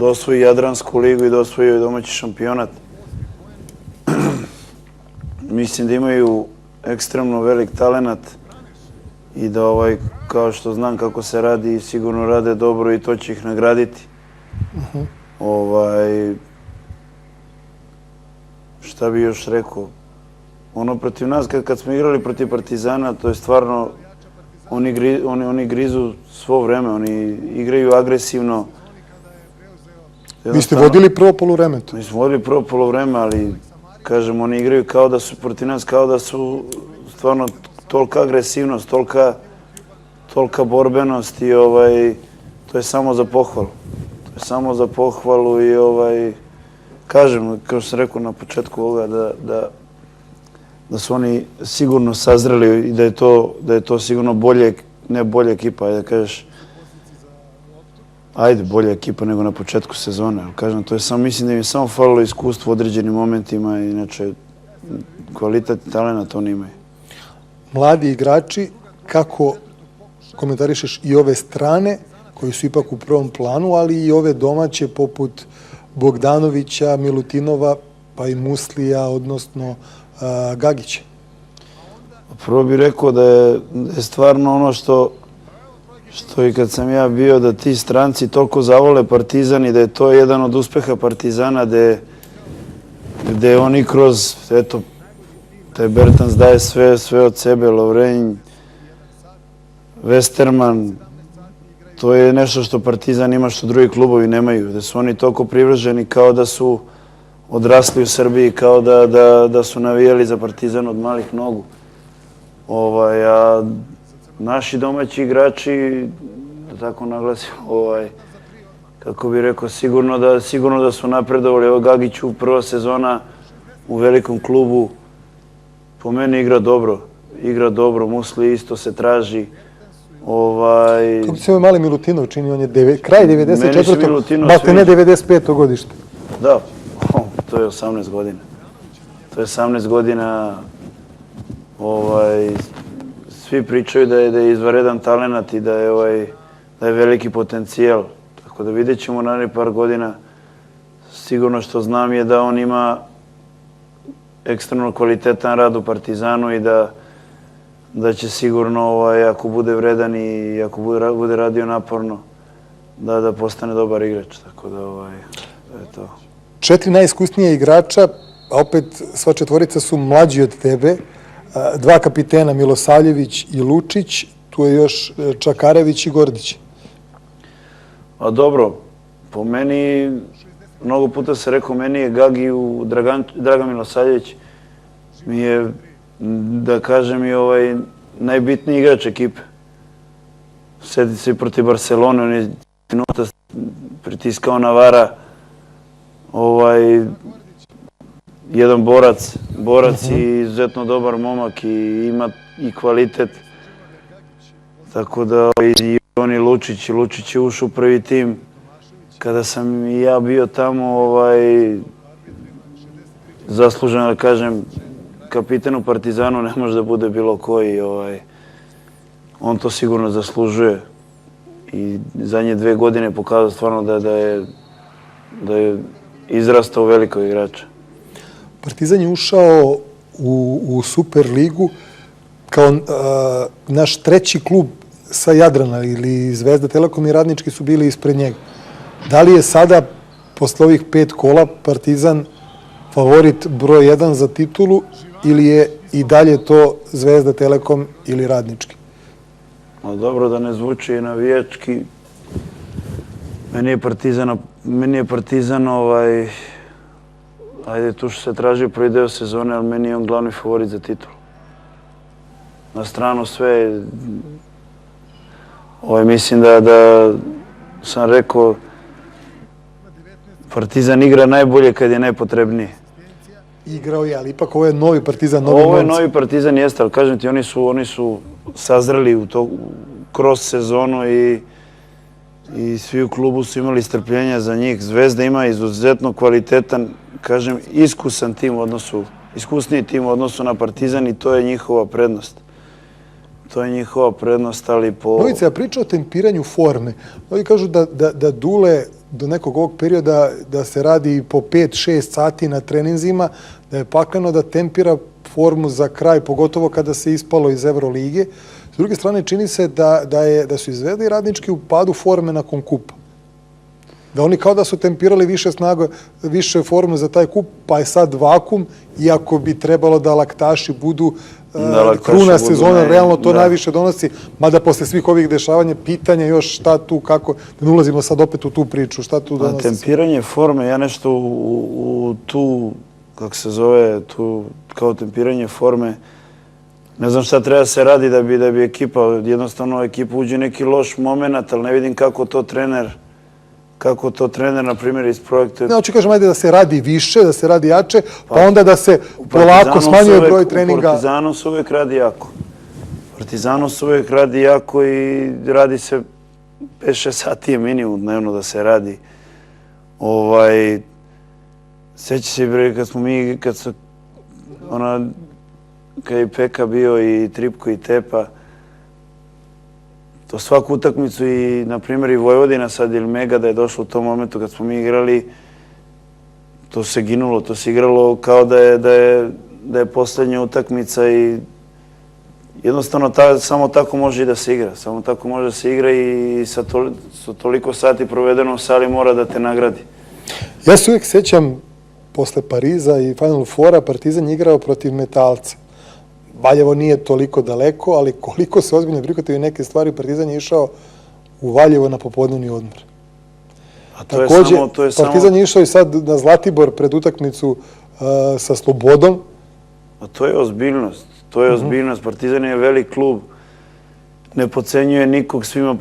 osvoji Jadransku ligu i da osvoji domaći šampionat. Mislim da imaju ekstremno velik talenat i da kao što znam kako se radi, sigurno rade dobro i to će ih nagraditi. Šta bi još rekao? Ono protiv nas, kad smo igrali protiv Partizana, to je stvarno, oni grizu svo vreme, oni igraju agresivno. Vi ste vodili prvo poluvreme? Mi smo vodili prvo poluvreme, ali kažem, oni igraju kao da su protiv nas, kao da su stvarno tolika agresivnost, tolika borbenost i to je samo za pohvalu. To je samo za pohvalu i kažem, kao što sam rekao na početku ovoga, da su oni sigurno sazreli i da je to sigurno bolje, ne bolja ekipa, ajde da kažeš, bolja ekipa nego na početku sezone. Kažem, to je samo, mislim da im je samo falilo iskustvo u određenim momentima, inače kvalitet i talent oni imaju. Mladi igrači, kako komentarišeš i ove strane, koji su ipak u prvom planu, ali i ove domaće poput Bogdanovića, Milutinova, pa i Muslija, odnosno Gagića? Prvo bih rekao da je stvarno ono što i kad sam ja bio, da ti stranci toliko zavole Partizan i da je to jedan od uspeha Partizana, gde oni kroz, eto, taj Bertans daje sve od sebe, Lovrenj, Westerman, to je nešto što Partizan ima, što drugi klubovi nemaju, da su oni toliko privrženi kao da su odrasli u Srbiji, kao da su navijali za Partizan od malih nogu. A naši domaći igrači, da tako naglasim, kako bih rekao, sigurno da su napredovali. Evo Gagiću, prva sezona u velikom klubu, Po meni igra dobro, Musli isto se traži. To bi se ovaj mali Milutinov čini, on je kraj Meni se 94. Milutinov Malte ne sviđa. 95. godište. Da, to je 18 godina. To je 18 godina, svi pričaju da je izvanredan talenat i da je veliki potencijal. Tako da vidjet ćemo narednih par godina. Sigurno što znam je da on ima ekstremno kvalitetan rad u Partizanu i da će sigurno, ako bude vredan i ako bude radio naporno, da postane dobar igrač. Tako da, je to. 4 najiskusnija igrača, a opet sva četvorica su mlađi od tebe. 2 kapitena, Milosavljević i Lučić, tu je još Čakarević i Gordić. A dobro, po meni, mnogo puta se rekao, meni je Gagiju, Dragan Milosavljević, mi je, da kažem, i najbitniji igrač ekipe. Sedi se protiv Barcelone, on je minuta pritiskao Navara, jedan borac i izuzetno dobar momak i ima i kvalitet. Tako da i on i Lučić je ušao u prvi tim. Kada sam i ja bio tamo, zasluženo da kažem, kapitan u Partizanu ne može da bude bilo koji. On to sigurno zaslužuje. I zadnje 2 godine je pokazao stvarno da je izrastao veliko igrača. Partizan je ušao u Super ligu kao naš 3. klub sa Jadrana, ili Zvezda, Telekom i Radnički su bili ispred njega. Da li je sada, posle ovih 5 kola, Partizan favorit broj 1 za titulu ili je i dalje to Zvezda, Telekom ili Radnički? Dobro, da ne zvuči navijački. Meni je Partizan ajde, tu što se traži prvi deo sezone, ali meni je on glavni favorit za titulu. Na stranu sve, mislim da sam rekao, Partizan igra najbolje kad je najpotrebnije. Igrao je, ali ipak ovo je novi Partizan, novi momci. Ovo je novi Partizan, jeste, ali kažem ti, oni su sazreli kroz sezonu i svi u klubu su imali strpljenja za njih. Zvezda ima izuzetno kvalitetan, kažem, iskusniji tim u odnosu na Partizan i to je njihova prednost. To je njihova prednost, ali po... Novice, ja pričam o tempiranju forme. Oni kažu da Dule do nekog ovog perioda da se radi po 5-6 sati na treninzima, da je pakleno da tempira formu za kraj, pogotovo kada se ispalo iz Evrolige. S druge strane, čini se da su Zvezda i Radnički u padu forme nakon kupa. Da oni kao da su tempirali više snage, više forme za taj kup, pa je sad vakum, iako bi trebalo da laktaši budu kruna sezona, realno to najviše donosi, mada posle svih ovih dešavanja, pitanja još šta tu, kako, da ne ulazimo sad opet u tu priču, šta tu donosi? Tempiranje forme, ja nešto u tu, kako se zove, tu kao tempiranje forme, ne znam šta treba se radi da bi ekipa, jednostavno ekipa uđe neki loš moment, ali ne vidim kako to trener, na primjer, iz projekta... Ne, hoću kažem, ajde da se radi više, da se radi jače, pa onda da se polako smanjuje broj treninga. U Partizanu se uvek radi jako. I radi se 5-6 sati je minimum dnevno da se radi. Sjeća se, kad je Peka bio i Tripko i Tepa, to svaku utakmicu i, na primjer, i Vojvodina sad ili Mega da je došlo u tom momentu kad smo mi igrali, to se ginulo, to se igralo kao da je poslednja utakmica i jednostavno samo tako može i da se igra. Samo tako može da se igra i sa toliko sati provedeno u sali mora da te nagradi. Ja se uvijek sećam, posle Pariza i Final Fora, Partizan je igrao protiv Metalca. Valjevo nije toliko daleko, ali koliko se ozbiljno prihvataju neke stvari, Partizan je išao u Valjevo na popodnevni odmor. Takođe, Partizan je išao i sad na Zlatibor pred utakmicu sa Slobodom. A to je ozbiljnost. Partizan je velik klub, ne podcenjuje nikog, svima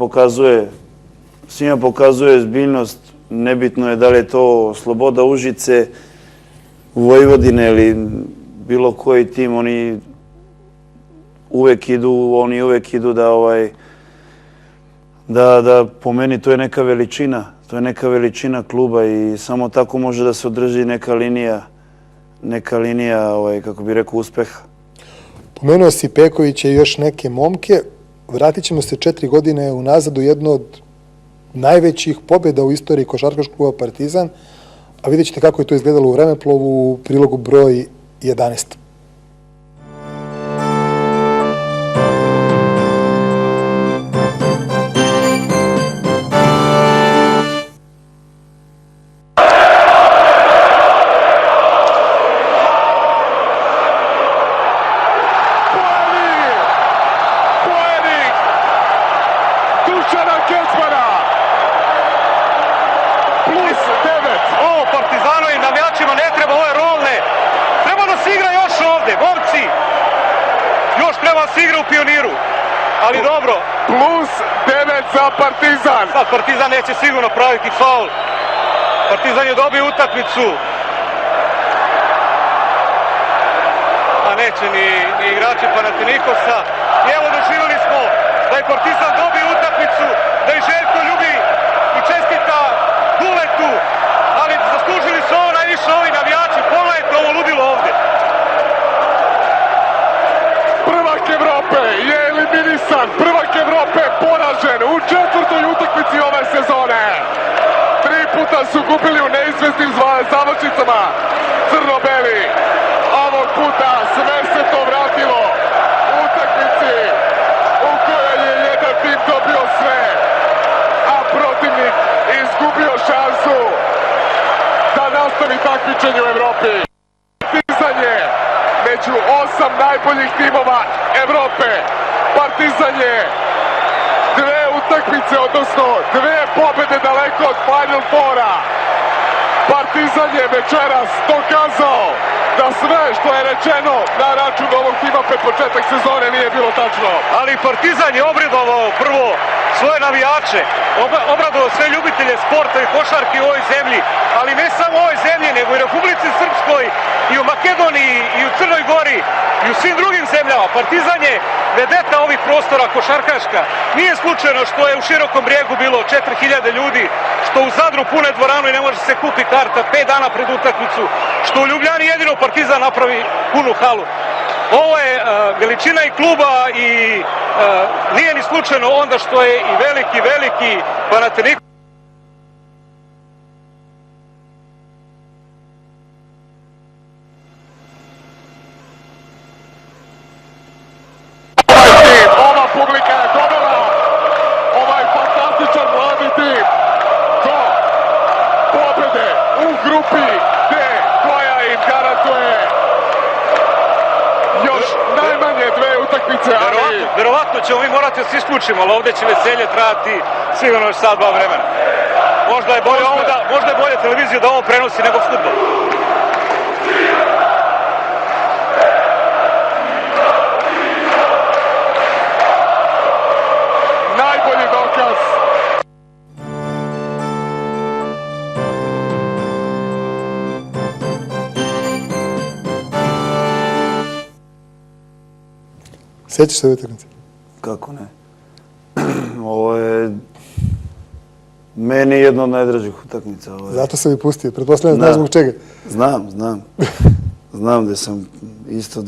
pokazuje ozbiljnost. Nebitno je da li je to Sloboda Užice, Vojvodine ili bilo koji tim, oni oni uvek idu da po meni to je neka veličina kluba i samo tako može da se održi neka linija, kako bi rekao, uspeha. Pomenuo si Pekovića i još neke momke. Vratit ćemo se 4 godine unazad u jednu od najvećih pobjeda u istoriji košarkaškog kluba Partizan, a vidjet ćete kako je to izgledalo u vremeplovu u prilogu broj 11. Partizan. Sad Partizan neće sigurno praviti faul. Partizan je dobio utakmicu. A neće ni igrači Panathinaikosa. I evo doživjeli smo da je Partizan dobio utakmicu, da je Željko ljubi i čestita Duletu, ali zaslužili su ovo najviše ovi navijači. Pogledajte ovo ludilo ovdje. Prvak Evrope je eliminisan, prvak Evrope poražen u 4. utakmici ove sezone. 3 puta su gubili u neizvesnim završnicama crno-beli. Ovog puta sve se to vratilo u utakmici u kojoj je jedan tim dobio sve, a protivnik izgubio šansu da nastavi takmičenje u Evropi. Partizan je među 8 najboljih timova Evrope. Partizan je 2 utakmice, odnosno 2 pobjede daleko od Final Fora. Partizan je večeras dokazao da sve što je rečeno na račun ovog tima pred početak sezone nije bilo tačno. Ali Partizan je obradovao prvo svoje navijače, obradovao sve ljubitelje sporta i košarke u ovoj zemlji, ali ne samo u ovoj zemlji, nego i u Republici Srpskoj, i u Makedoniji, i u Crnoj Gori, i u svim drugim zemljama. Partizan je vedeta ovih prostora košarkaška. Nije slučajno što je u Širokom Brijegu bilo 4000 ljudi, što u Zadru pune dvoranu i ne može se kupi karta 5 dana pred utakmicu, što u Ljubljani jedino Partizan napravi punu halu. Ovo je veličina i kluba i nije ni slučajno onda što je i veliki Panathinaikos. Ova publika je dovela ovaj fantastičan mladi tim do pobjede u grupi D, koja im garantuje još najmanje 2 utakmice, ali... Verovatno ćemo mi morati da se isključimo, ali ovdje će veselje trajati sigurno još sad 2 vremena. Možda je bolje televiziju da ovo prenosi nego fudbal. Najbolji dokaz. Sjećaš se ove utakmice? Kako ne? Ovo je meni jedna od najdražih utakmica. Zato sam i pustio. Pretpostavljam znaš zbog čega. Znam. Znam da sam isto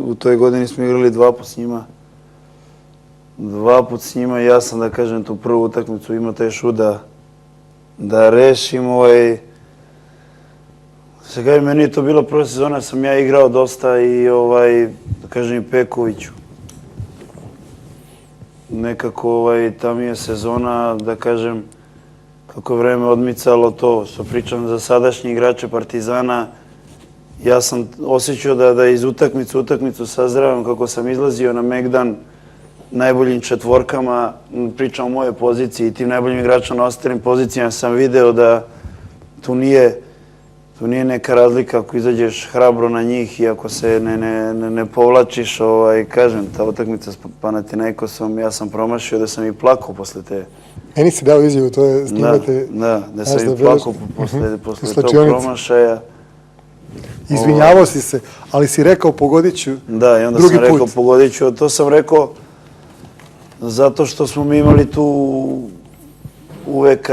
u toj godini smo igrali 2 put s njima. 2 put s njima i ja sam, da kažem, tu prvu utakmicu imao taj šut da rešim. Sada meni je to bilo prva sezona, sam ja igrao dosta i da kažem i Pekoviću. Nekako ta mi je sezona, da kažem, kako je vreme odmicalo to, što pričam za sadašnji igrače Partizana, ja sam osjećao da iz utakmicu sazravam kako sam izlazio na Megdan najboljim četvorkama, pričam o mojoj poziciji i tim najboljim igračima na ostalim pozicijama, sam video da tu nije neka razlika ako izađeš hrabro na njih i ako se ne povlačiš, kažem, ta utakmica s Panathinaikosom, ja sam promašio da sam i plakao posle te... Meni si dao izjavu, to je snimate... Da sam i plakao posle tog promašaja. Izvinjavao si se, ali si rekao pogodit ću Da, i onda drugi sam rekao put. pogodit ću, to sam rekao zato što smo mi imali tu uvek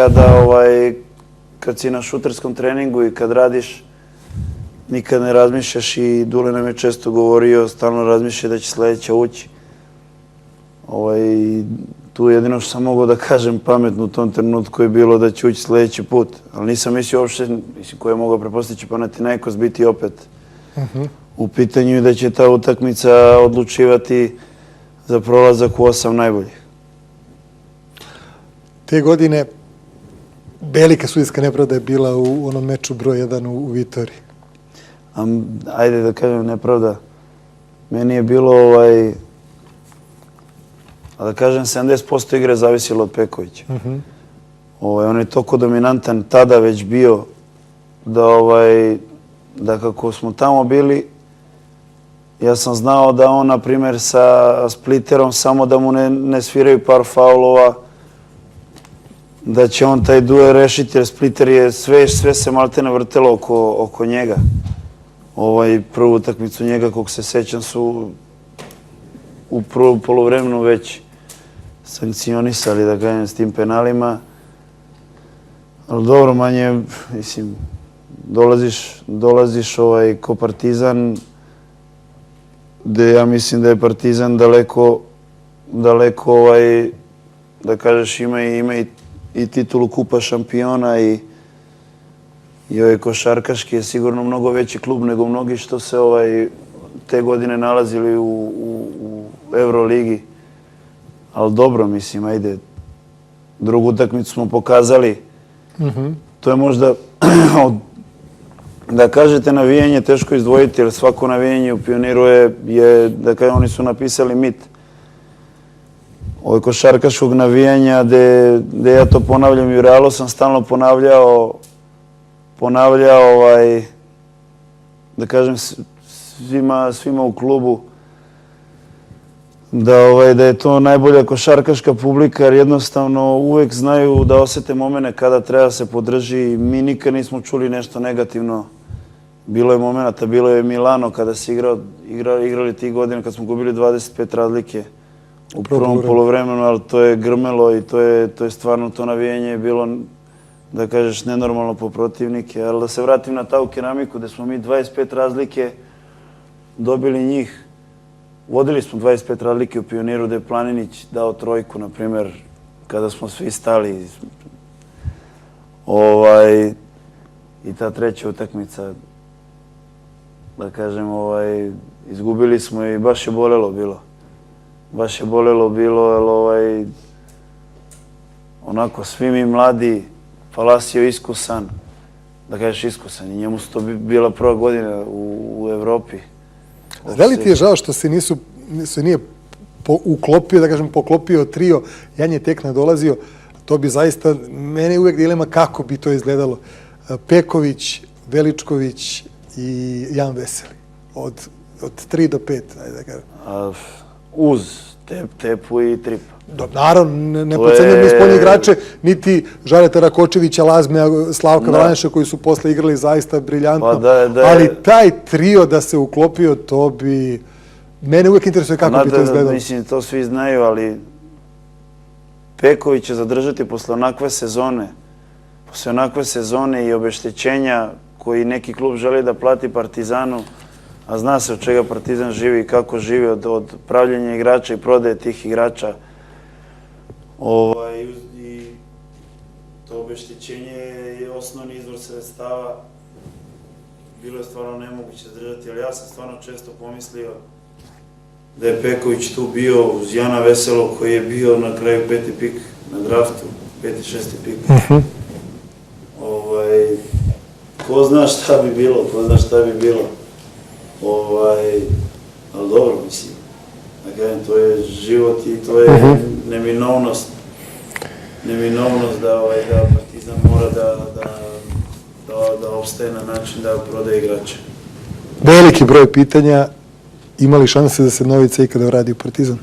kad si na šuterskom treningu i kad radiš, nikad ne razmišljaš i Dule nam je često govorio, stalno razmišlja da će sledeća ući. Tu jedino što sam mogao da kažem pametno u tom trenutku je bilo da će ući sledeći put, ali nisam mislio uopšte, ko je mogao prepostići Panathinaikos biti opet u pitanju i da će ta utakmica odlučivati za prolazak u 8 najboljih. Te godine velika sudijska nepravda je bila u onom meču broj 1 u Vitoriji. Ajde da kažem nepravda. Meni je bilo, da kažem, 70% igre zavisilo od Pekovića. On je toliko dominantan tada već bio da kako smo tamo bili, ja sam znao da on, na primjer, sa Splitterom, samo da mu ne sviraju par faulova, da će on taj duel rešiti, jer Splitter je sve se maltene vrtelo oko njega. Prvu utakmicu njega, kog se sećam, su u prvom poluvremenu već sankcionisali, da kažem, s tim penalima. Ali dobro, manje, mislim, dolaziš ko Partizan, gde ja mislim da je Partizan daleko, da kažeš, ima i titulu kupa šampiona i košarkaški je sigurno mnogo veći klub nego mnogi što se te godine nalazili u Euroligi. Ali dobro, mislim, ajde, drugu utakmicu smo pokazali. To je možda, da kažete navijanje, teško izdvojiti, jer svako navijanje u Pioniru je, da kažem, oni su napisali mit. Košarkaškog navijanja, gde ja to ponavljam i u Realu sam stalno ponavljao, da kažem, svima u klubu, da je to najbolja košarkaška publika, jer jednostavno uvek znaju da osete momene kada treba se podrži. Mi nikad nismo čuli nešto negativno. Bilo je momenata, bilo je Milano kada se igrali tih godina, kad smo gubili 25 razlike u prvom polovremenu, ali to je grmelo i to je stvarno, to navijenje je bilo, da kažeš, nenormalno po protivnike. Ali da se vratim na ta u Keramiku, gde smo mi 25 razlike dobili njih. Vodili smo 25 razlike u Pioniru, gde je Planinić dao trojku, na primer, kada smo svi stali. I ta treća utakmica, da kažem, izgubili smo i baš je bolelo bilo. Baš je bolelo bilo, jer onako, svi mi mladi, Palacio iskusan, da kažeš iskusan, i njemu su to bila prva godina u Evropi. Da li ti je žao što se nije uklopio, da kažem, poklopio trio, Jan je tek nadolazio, to bi zaista, mene je uvek dilema kako bi to izgledalo. Peković, Veličković i Jan Veseli, od 3 do 5, ajde da kažem. Uz Tepu i Tripa. Naravno, ne pocenjam ni spoljne igrače, niti Žareta Rakočevića, Lazme, Slavka Vraniša, koji su posle igrali zaista briljantno. Ali taj trio da se uklopio, to bi... Mene uvek interesuje kako bi to izgledalo. Mislim, to svi znaju, ali Peković će zadržati posle onakve sezone i obeštećenja koji neki klub želi da plati Partizanu, a zna se od čega Partizan živi i kako živi, od pravljenja igrača i prodaje tih igrača. I to obeštećenje je osnovni izvor sredstava. Bilo je stvarno nemoguće zadržati, ali ja sam stvarno često pomislio da je Peković tu bio uz Jana Veselog, koji je bio na kraju 5. pik na draftu, 5. 6. pik. Ko zna šta bi bilo, ali dobro, mislim, da kažem, to je život i to je neminovnost da Partizan mora da opstaje na način da prodaje igrače. Veliki broj pitanja, ima li šanse da se Novica ikada vrati u Partizan?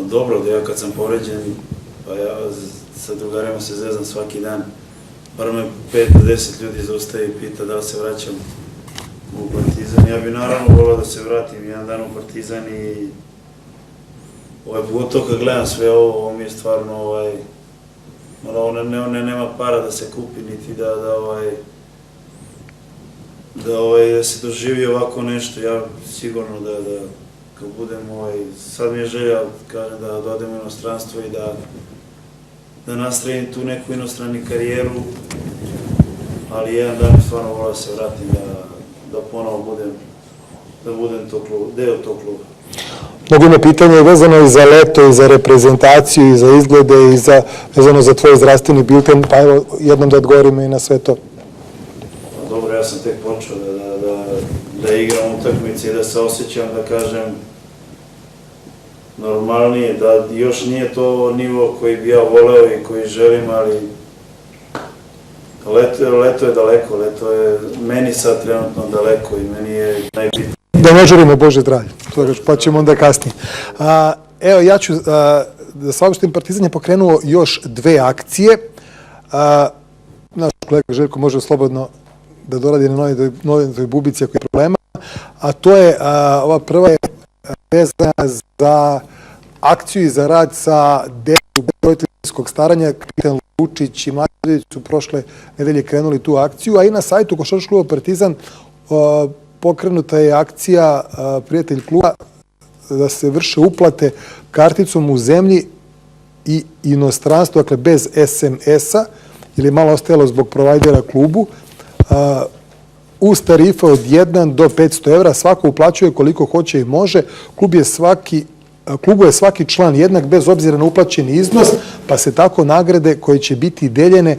Dobro, da ja kad sam povređen, pa ja sa drugarima se zezam svaki dan, bar me 5 do 10 ljudi zaustaje i pita da li se vraćam. u Partizan. Ja bi naravno volio da se vratim jedan dan u Partizan i pogotovo kad gledam sve ovo mi je stvarno nema para da se kupi niti da se doživi ovako nešto. Ja sigurno da kad budem sad mi je želja da odem u inostranstvo i da nastavim tu neku inostranu karijeru, ali jedan dan stvarno volio da se vratim da ponovo budem deo tog kluba. Mnogo ima pitanja vezano i za leto, i za reprezentaciju, i za izglede, i vezano za tvoj zdravstveni bilten, pa evo jednom da odgovorimo i na sve to. Dobro, ja sam tek počeo da igram utakmice i da se osjećam, da kažem, normalnije, da još nije to nivo koji bi ja voleo i koji želim, ali leto je daleko, leto je meni sad trenutno daleko i meni je najbitnije. Da ne žurimo, Bože zdravlje, pa ćemo onda kasnije. Evo, ja ću da saopštim, Partizan je pokrenuo još 2 akcije. Naš kolega Željko može slobodno da doradi na novoj bubici ako je problema, a to je, ova prva je vezana za akciju i za rad sa decom roditeljskog staranja. Kapitan Lučić i Mlađević su prošle nedelje krenuli tu akciju, a i na sajtu Košarkaškog kluba Partizan pokrenuta je akcija Prijatelj kluba da se vrše uplate karticom u zemlji i inostranstvu, dakle bez SMS-a, ili malo ostajalo zbog provajdera klubu, uz tarife od 1 do 500 evra, svako uplaćuje koliko hoće i može. Klubu je svaki član jednak bez obzira na uplaćeni iznos, pa se tako nagrade koje će biti deljene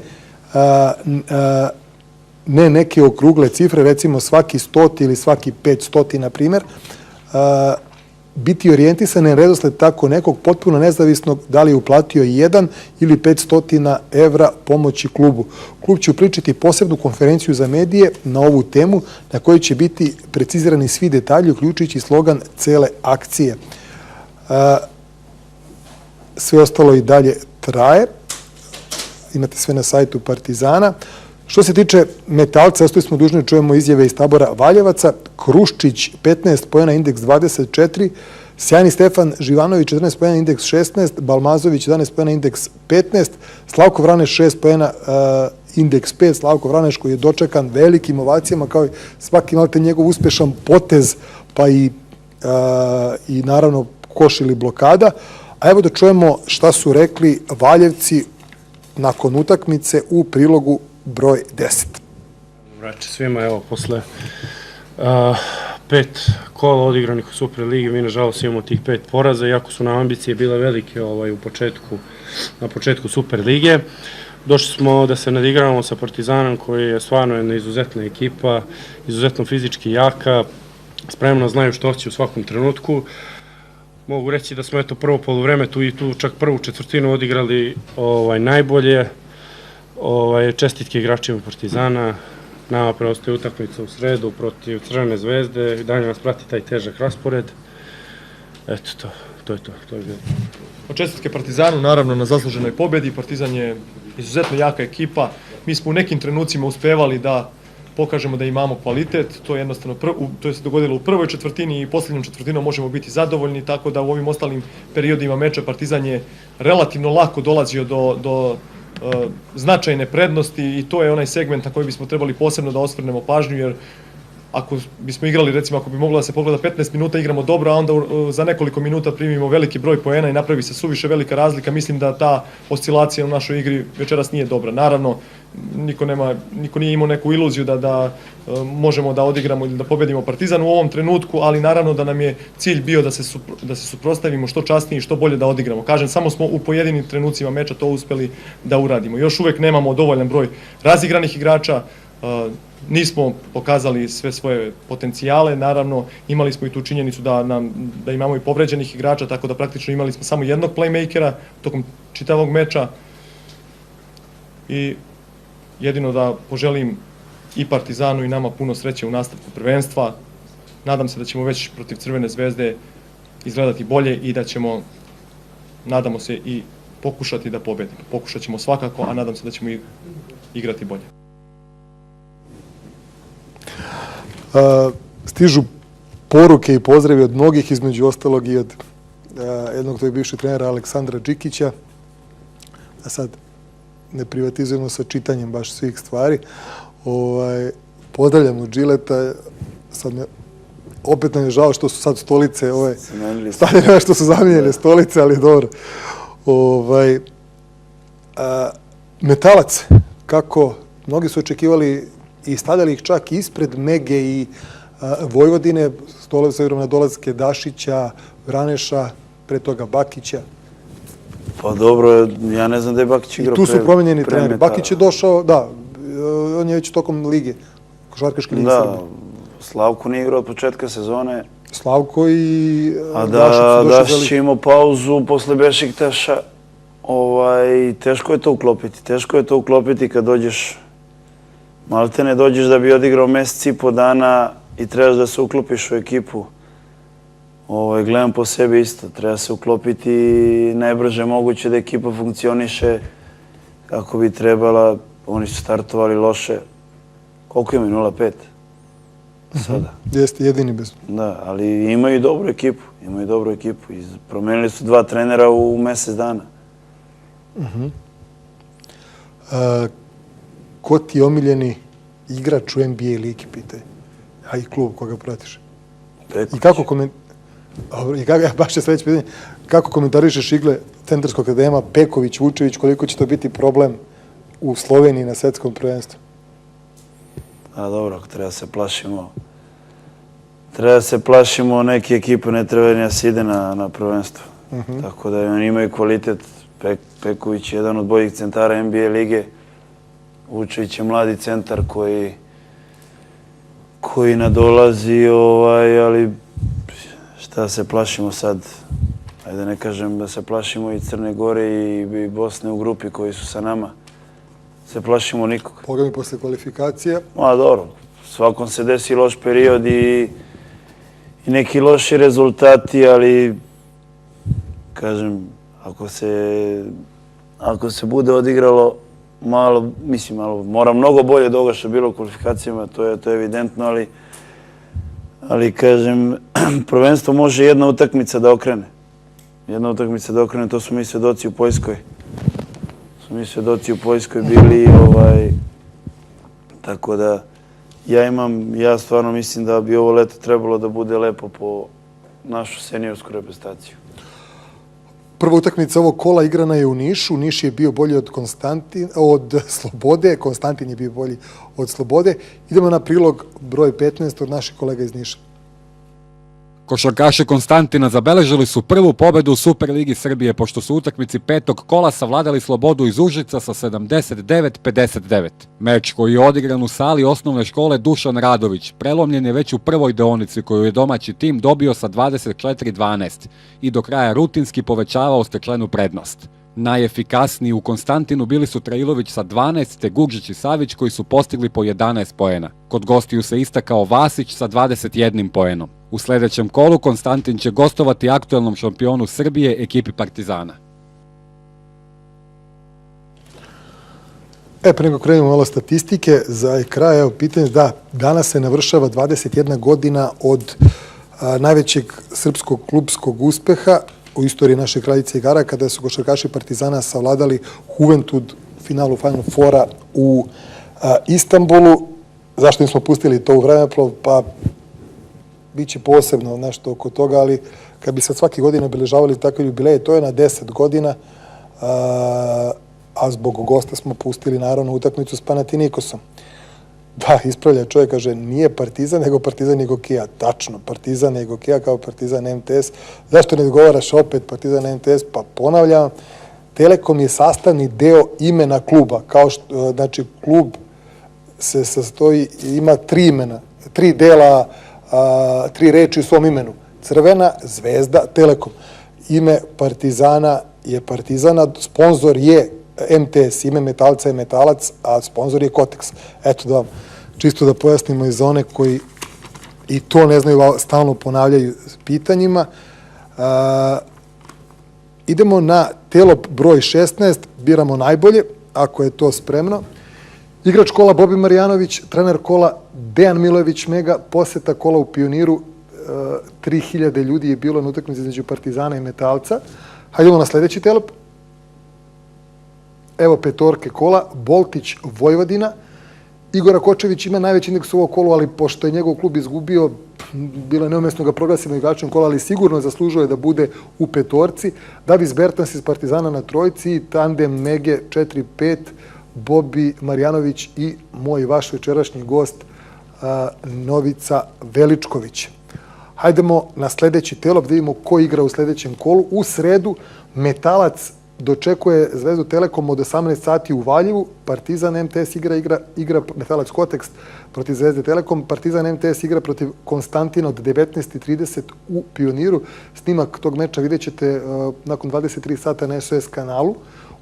ne neke okrugle cifre, recimo svaki 100 ili svaki 500, na primjer, biti orijentisane redosled tako nekog potpuno nezavisnog da li je uplatio 1 ili 500 evra pomoći klubu. Klub će upričati posebnu konferenciju za medije na ovu temu na kojoj će biti precizirani svi detalji, uključujući slogan cele akcije. Sve ostalo i dalje traje. Imate sve na sajtu Partizana. Što se tiče Metalca, ostali smo dužni da čujemo izjave iz tabora Valjevaca. Kruščić 15 poena, indeks 24. Sjajni Stefan Živanović 14 poena, indeks 16. Balmazović 11 poena, indeks 15. Slavko Vraneš 6 poena, indeks 5. Slavko Vraneš koji je dočekan velikim ovacijama kao i svaki malite njegov uspešan potez, pa i naravno koš ili blokada. A evo da čujemo šta su rekli Valjevci nakon utakmice u prilogu broj 10. Vraće svima, evo, posle 5 kola odigranih u Superligi, mi nažalost imamo tih 5 poraza, iako su nam ambicije bile velike na početku Superlige. Došli smo da se nadigravamo sa Partizanom, koji je stvarno jedna izuzetna ekipa, izuzetno fizički jaka, spremno znaju što će u svakom trenutku. Mogu reći da smo prvo poluvreme tu čak prvu četvrtinu odigrali najbolje. Čestitke igračima Partizana, nama preostaje utakmica u sredu protiv Crvene zvezde, dalje nas prati taj težak raspored. Eto, to je bilo. Čestitke Partizanu, naravno, na zasluženoj pobedi. Partizan je izuzetno jaka ekipa. Mi smo u nekim trenucima uspevali da pokažemo da imamo kvalitet. To je jednostavno to se dogodilo u prvoj četvrtini i posljednjom četvrtinom možemo biti zadovoljni, tako da u ovim ostalim periodima meča Partizan je relativno lako dolazio do značajne prednosti i to je onaj segment na koji bismo trebali posebno da osvrnemo pažnju, jer ako bismo igrali, recimo, ako bi moglo da se pogleda 15 minuta igramo dobro, a onda za nekoliko minuta primimo veliki broj poena i napravi se suviše velika razlika, mislim da ta oscilacija u našoj igri večeras nije dobra. Naravno, niko nije imao neku iluziju da možemo da odigramo ili da pobedimo Partizan u ovom trenutku, ali naravno da nam je cilj bio da se suprotstavimo što časnije i što bolje da odigramo. Kažem, samo smo u pojedinim trenucima meča to uspeli da uradimo. Još uvek nemamo dovoljan broj razigranih igrača, nismo pokazali sve svoje potencijale, naravno imali smo i tu činjenicu da imamo i povređenih igrača, tako da praktično imali smo samo jednog playmakera tokom čitavog meča i jedino da poželim i Partizanu i nama puno sreće u nastavku prvenstva. Nadam se da ćemo već protiv Crvene zvezde izgledati bolje i da ćemo, nadamo se, i pokušati da pobedimo. Pokušat ćemo svakako, a nadam se da ćemo i igrati bolje. Stižu poruke i pozdravi od mnogih, između ostalog i od jednog tog bivšeg trenera Aleksandra Džikića. A sad ne privatizujemo sa čitanjem baš svih stvari. Pozdravljamo Džileta. Opet nam je žao što su sad stolice stavljene, što su zamijenjene stolice, ali dobro. Metalac, kako mnogi su očekivali i stavljali ih čak ispred Mege i Vojvodine, s obzirom na dolazke Dašića, Vraneša, pre toga Bakića. Pa dobro, ja ne znam da je Bakić igrao I tu su promenjeni treneri. Bakić je došao, da, on je već tokom lige, košarkaške lige Srbije. Da, Slavko nije igrao od početka sezone. Slavko i a Dašić je imao pauzu posle Bešiktaša. Teško je to uklopiti kad dođeš, malte ne dođeš da bi odigrao mesec i po dana i trebaš da se uklopiš u ekipu. Gledam po sebi isto, treba se uklopiti najbrže moguće da ekipa funkcioniše kako bi trebala. Oni su startovali loše. Koliko imaju? 0-5? Sada. Jeste, jedini bez. Da, ali imaju dobru ekipu. Promenili su 2 trenera u mesec dana. Ko ti je omiljeni igrač u NBA ligi, pitaj? A i klub koga pratiš? Peković. I kako, baš je sledeće pitanje, kako komentarišeš igle centarskog akadema Peković, Vučević, koliko će to biti problem u Sloveniji na svetskom prvenstvu? A dobro, ako treba se plašimo neke ekipe, ne treba ni da se ide na prvenstvo. Tako da oni imaju kvalitet. Peković je jedan od boljih centara NBA lige. Vučević je mladi centar koji nadolazi, ali šta se plašimo sad? Ajde ne kažem da se plašimo i Crne Gore i Bosne u grupi koji su sa nama. Se plašimo nikoga. Pogledaj posle kvalifikacija. Dobro, svakom se desi loš period i neki loši rezultati, ali kažem, ako se bude odigralo malo, mora mnogo bolje od ovoga što je bilo u kvalifikacijama, to je evidentno, ali kažem, prvenstvo može jedna utakmica da okrene. To su mi svedoci u Poljskoj. Bili, tako da ja stvarno mislim da bi ovo leto trebalo da bude lepo po našu seniorsku reprezentaciju. Prva utakmica ovog kola igrana je u Nišu. Niš je bio bolji od Slobode. Konstantin je bio bolji od Slobode. Idemo na prilog broj 15 od naših kolega iz Niša. Košarkaši Konstantina zabeležili su prvu pobedu u Superligi Srbije, pošto su u utakmici 5. kola savladali Slobodu iz Užica sa 79-59. Meč koji je odigran u sali osnovne škole Dušan Radović prelomljen je već u prvoj deonici koju je domaći tim dobio sa 24-12 i do kraja rutinski povećavao stečenu prednost. Najefikasniji u Konstantinu bili su Trailović sa 12 te Gugžić i Savić koji su postigli po 11 poena. Kod gostiju se istakao Vasić sa 21 poenom. U sledećem kolu Konstantin će gostovati aktuelnom šampionu Srbije, ekipi Partizana. Pre nego krenemo malo statistike, za kraj, evo pitanje, da, danas se navršava 21 godina od najvećeg srpskog klubskog uspeha u istoriji naše kraljice igara, kada su košarkaši Partizana savladali Juventud u finalu Final Fora u Istanbulu. Zašto nismo pustili to u vremeplov? Pa biće posebno nešto oko toga, ali kad bi sad svake godine obeležavali takve jubileje, to je na 10 godina, a zbog gosta smo pustili naravno utakmicu s Panatinikosom. Da, ispravlja čovjek, kaže, nije Partizan, nego Partizan i Gokeja. Tačno, Partizan i Gokeja kao Partizan MTS. Zašto ne odgovaraš opet Partizan MTS? Pa ponavljam, Telekom je sastavni deo imena kluba. Kao što, znači, klub se sastoji, ima 3 imena, 3 dela, 3 reči u svom imenu. Crvena, Zvezda, Telekom. Ime Partizana je Partizana, sponsor je MTS, ime Metalca je Metalac, a sponsor je Kotex. Eto da vam čisto da pojasnimo i za one koji i to ne znaju, stalno ponavljaju s pitanjima. Idemo na telo broj 16, biramo najbolje, ako je to spremno. Igrač kola Bobi Marjanović, trener kola Dejan Milojević Mega, poseta kola u Pioniru, 3000 ljudi je bilo na utakmici između Partizana i Metalca. Hajdemo na sledeći telep. Evo petorke kola, Boltić Vojvodina. Igora Kočević ima najveći indeks u ovo kolo, ali pošto je njegov klub izgubio, bilo je neumesno ga proglasimo igračem kola, ali sigurno zaslužuje da bude u petorci. Davis Bertans iz Partizana na trojci i tandem Mege 4-5, Bobi Marjanović i moj vaš večerašnji gost Novica Veličković. Hajdemo na sledeći telop da vidimo ko igra u sledećem kolu. U sredu Metalac dočekuje Zvezdu Telekom od 18 sati u Valjevu. Partizan MTS igra Metalac Kotekst protiv Zvezde Telekom. Partizan MTS igra protiv Konstantina od 19:30 u Pioniru. Snimak tog meča vidjet ćete nakon 23 sata na SOS kanalu.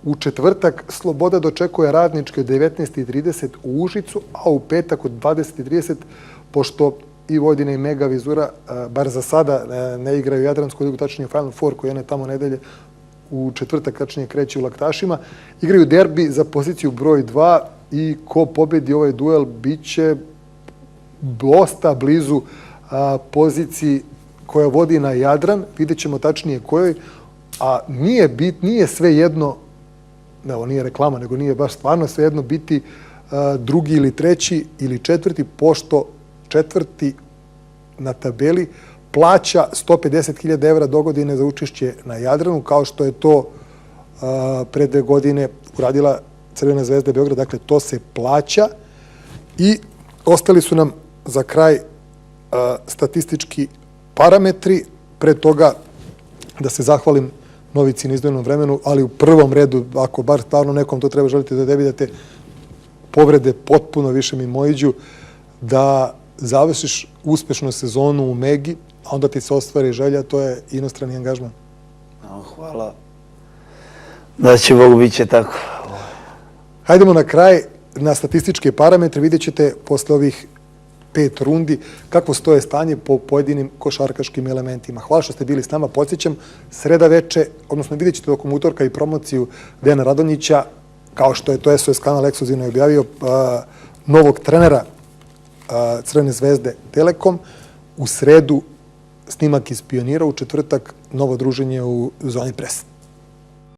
U četvrtak Sloboda dočekuje Radnički od 19:30 u Užicu, a u petak od 20:30, pošto i Vojvodina i Mega Vizura, bar za sada, ne igraju Jadransku ligu, tačnije Final Four, koji one tamo nedelje u četvrtak, tačnije kreće u Laktašima. Igraju derbi za poziciju broj 2 i ko pobedi ovaj duel biće dosta blizu poziciji koja vodi na Jadran. Vidjet ćemo tačnije kojoj, a nije sve jedno, ne, ovo nije reklama, nego nije baš stvarno sve jedno biti drugi ili treći ili četvrti, pošto četvrti na tabeli plaća 150.000 evra dogodine za učešće na Jadranu, kao što je to pre 2 godine uradila Crvena zvezda Beograd. Dakle, to se plaća. I ostali su nam za kraj statistički parametri. Pre toga da se zahvalim Novici na izdvojenom vremenu, ali u prvom redu, ako bar stvarno nekom to treba, želite da vidite povrede potpuno više mimoiđu, da završiš uspešnu sezonu u Megi, a onda ti se ostvari želja, to je inostrani angažman. Hvala. Da će Bog, bit će tako. Hajdemo na kraj na statističke parametre. Vidjet ćete posle ovih 5 rundi kako stoje stanje po pojedinim košarkaškim elementima. Hvala što ste bili s nama. Podsjećam, sreda veče, odnosno vidjet ćete tokom utorka i promociju Dejana Radonjića, kao što je to SOS kanal ekskluzivno objavio, novog trenera Crvene zvezde Telekom. U sredu snimak iz Pionira, u četvrtak novo druženje u Zoni Pres.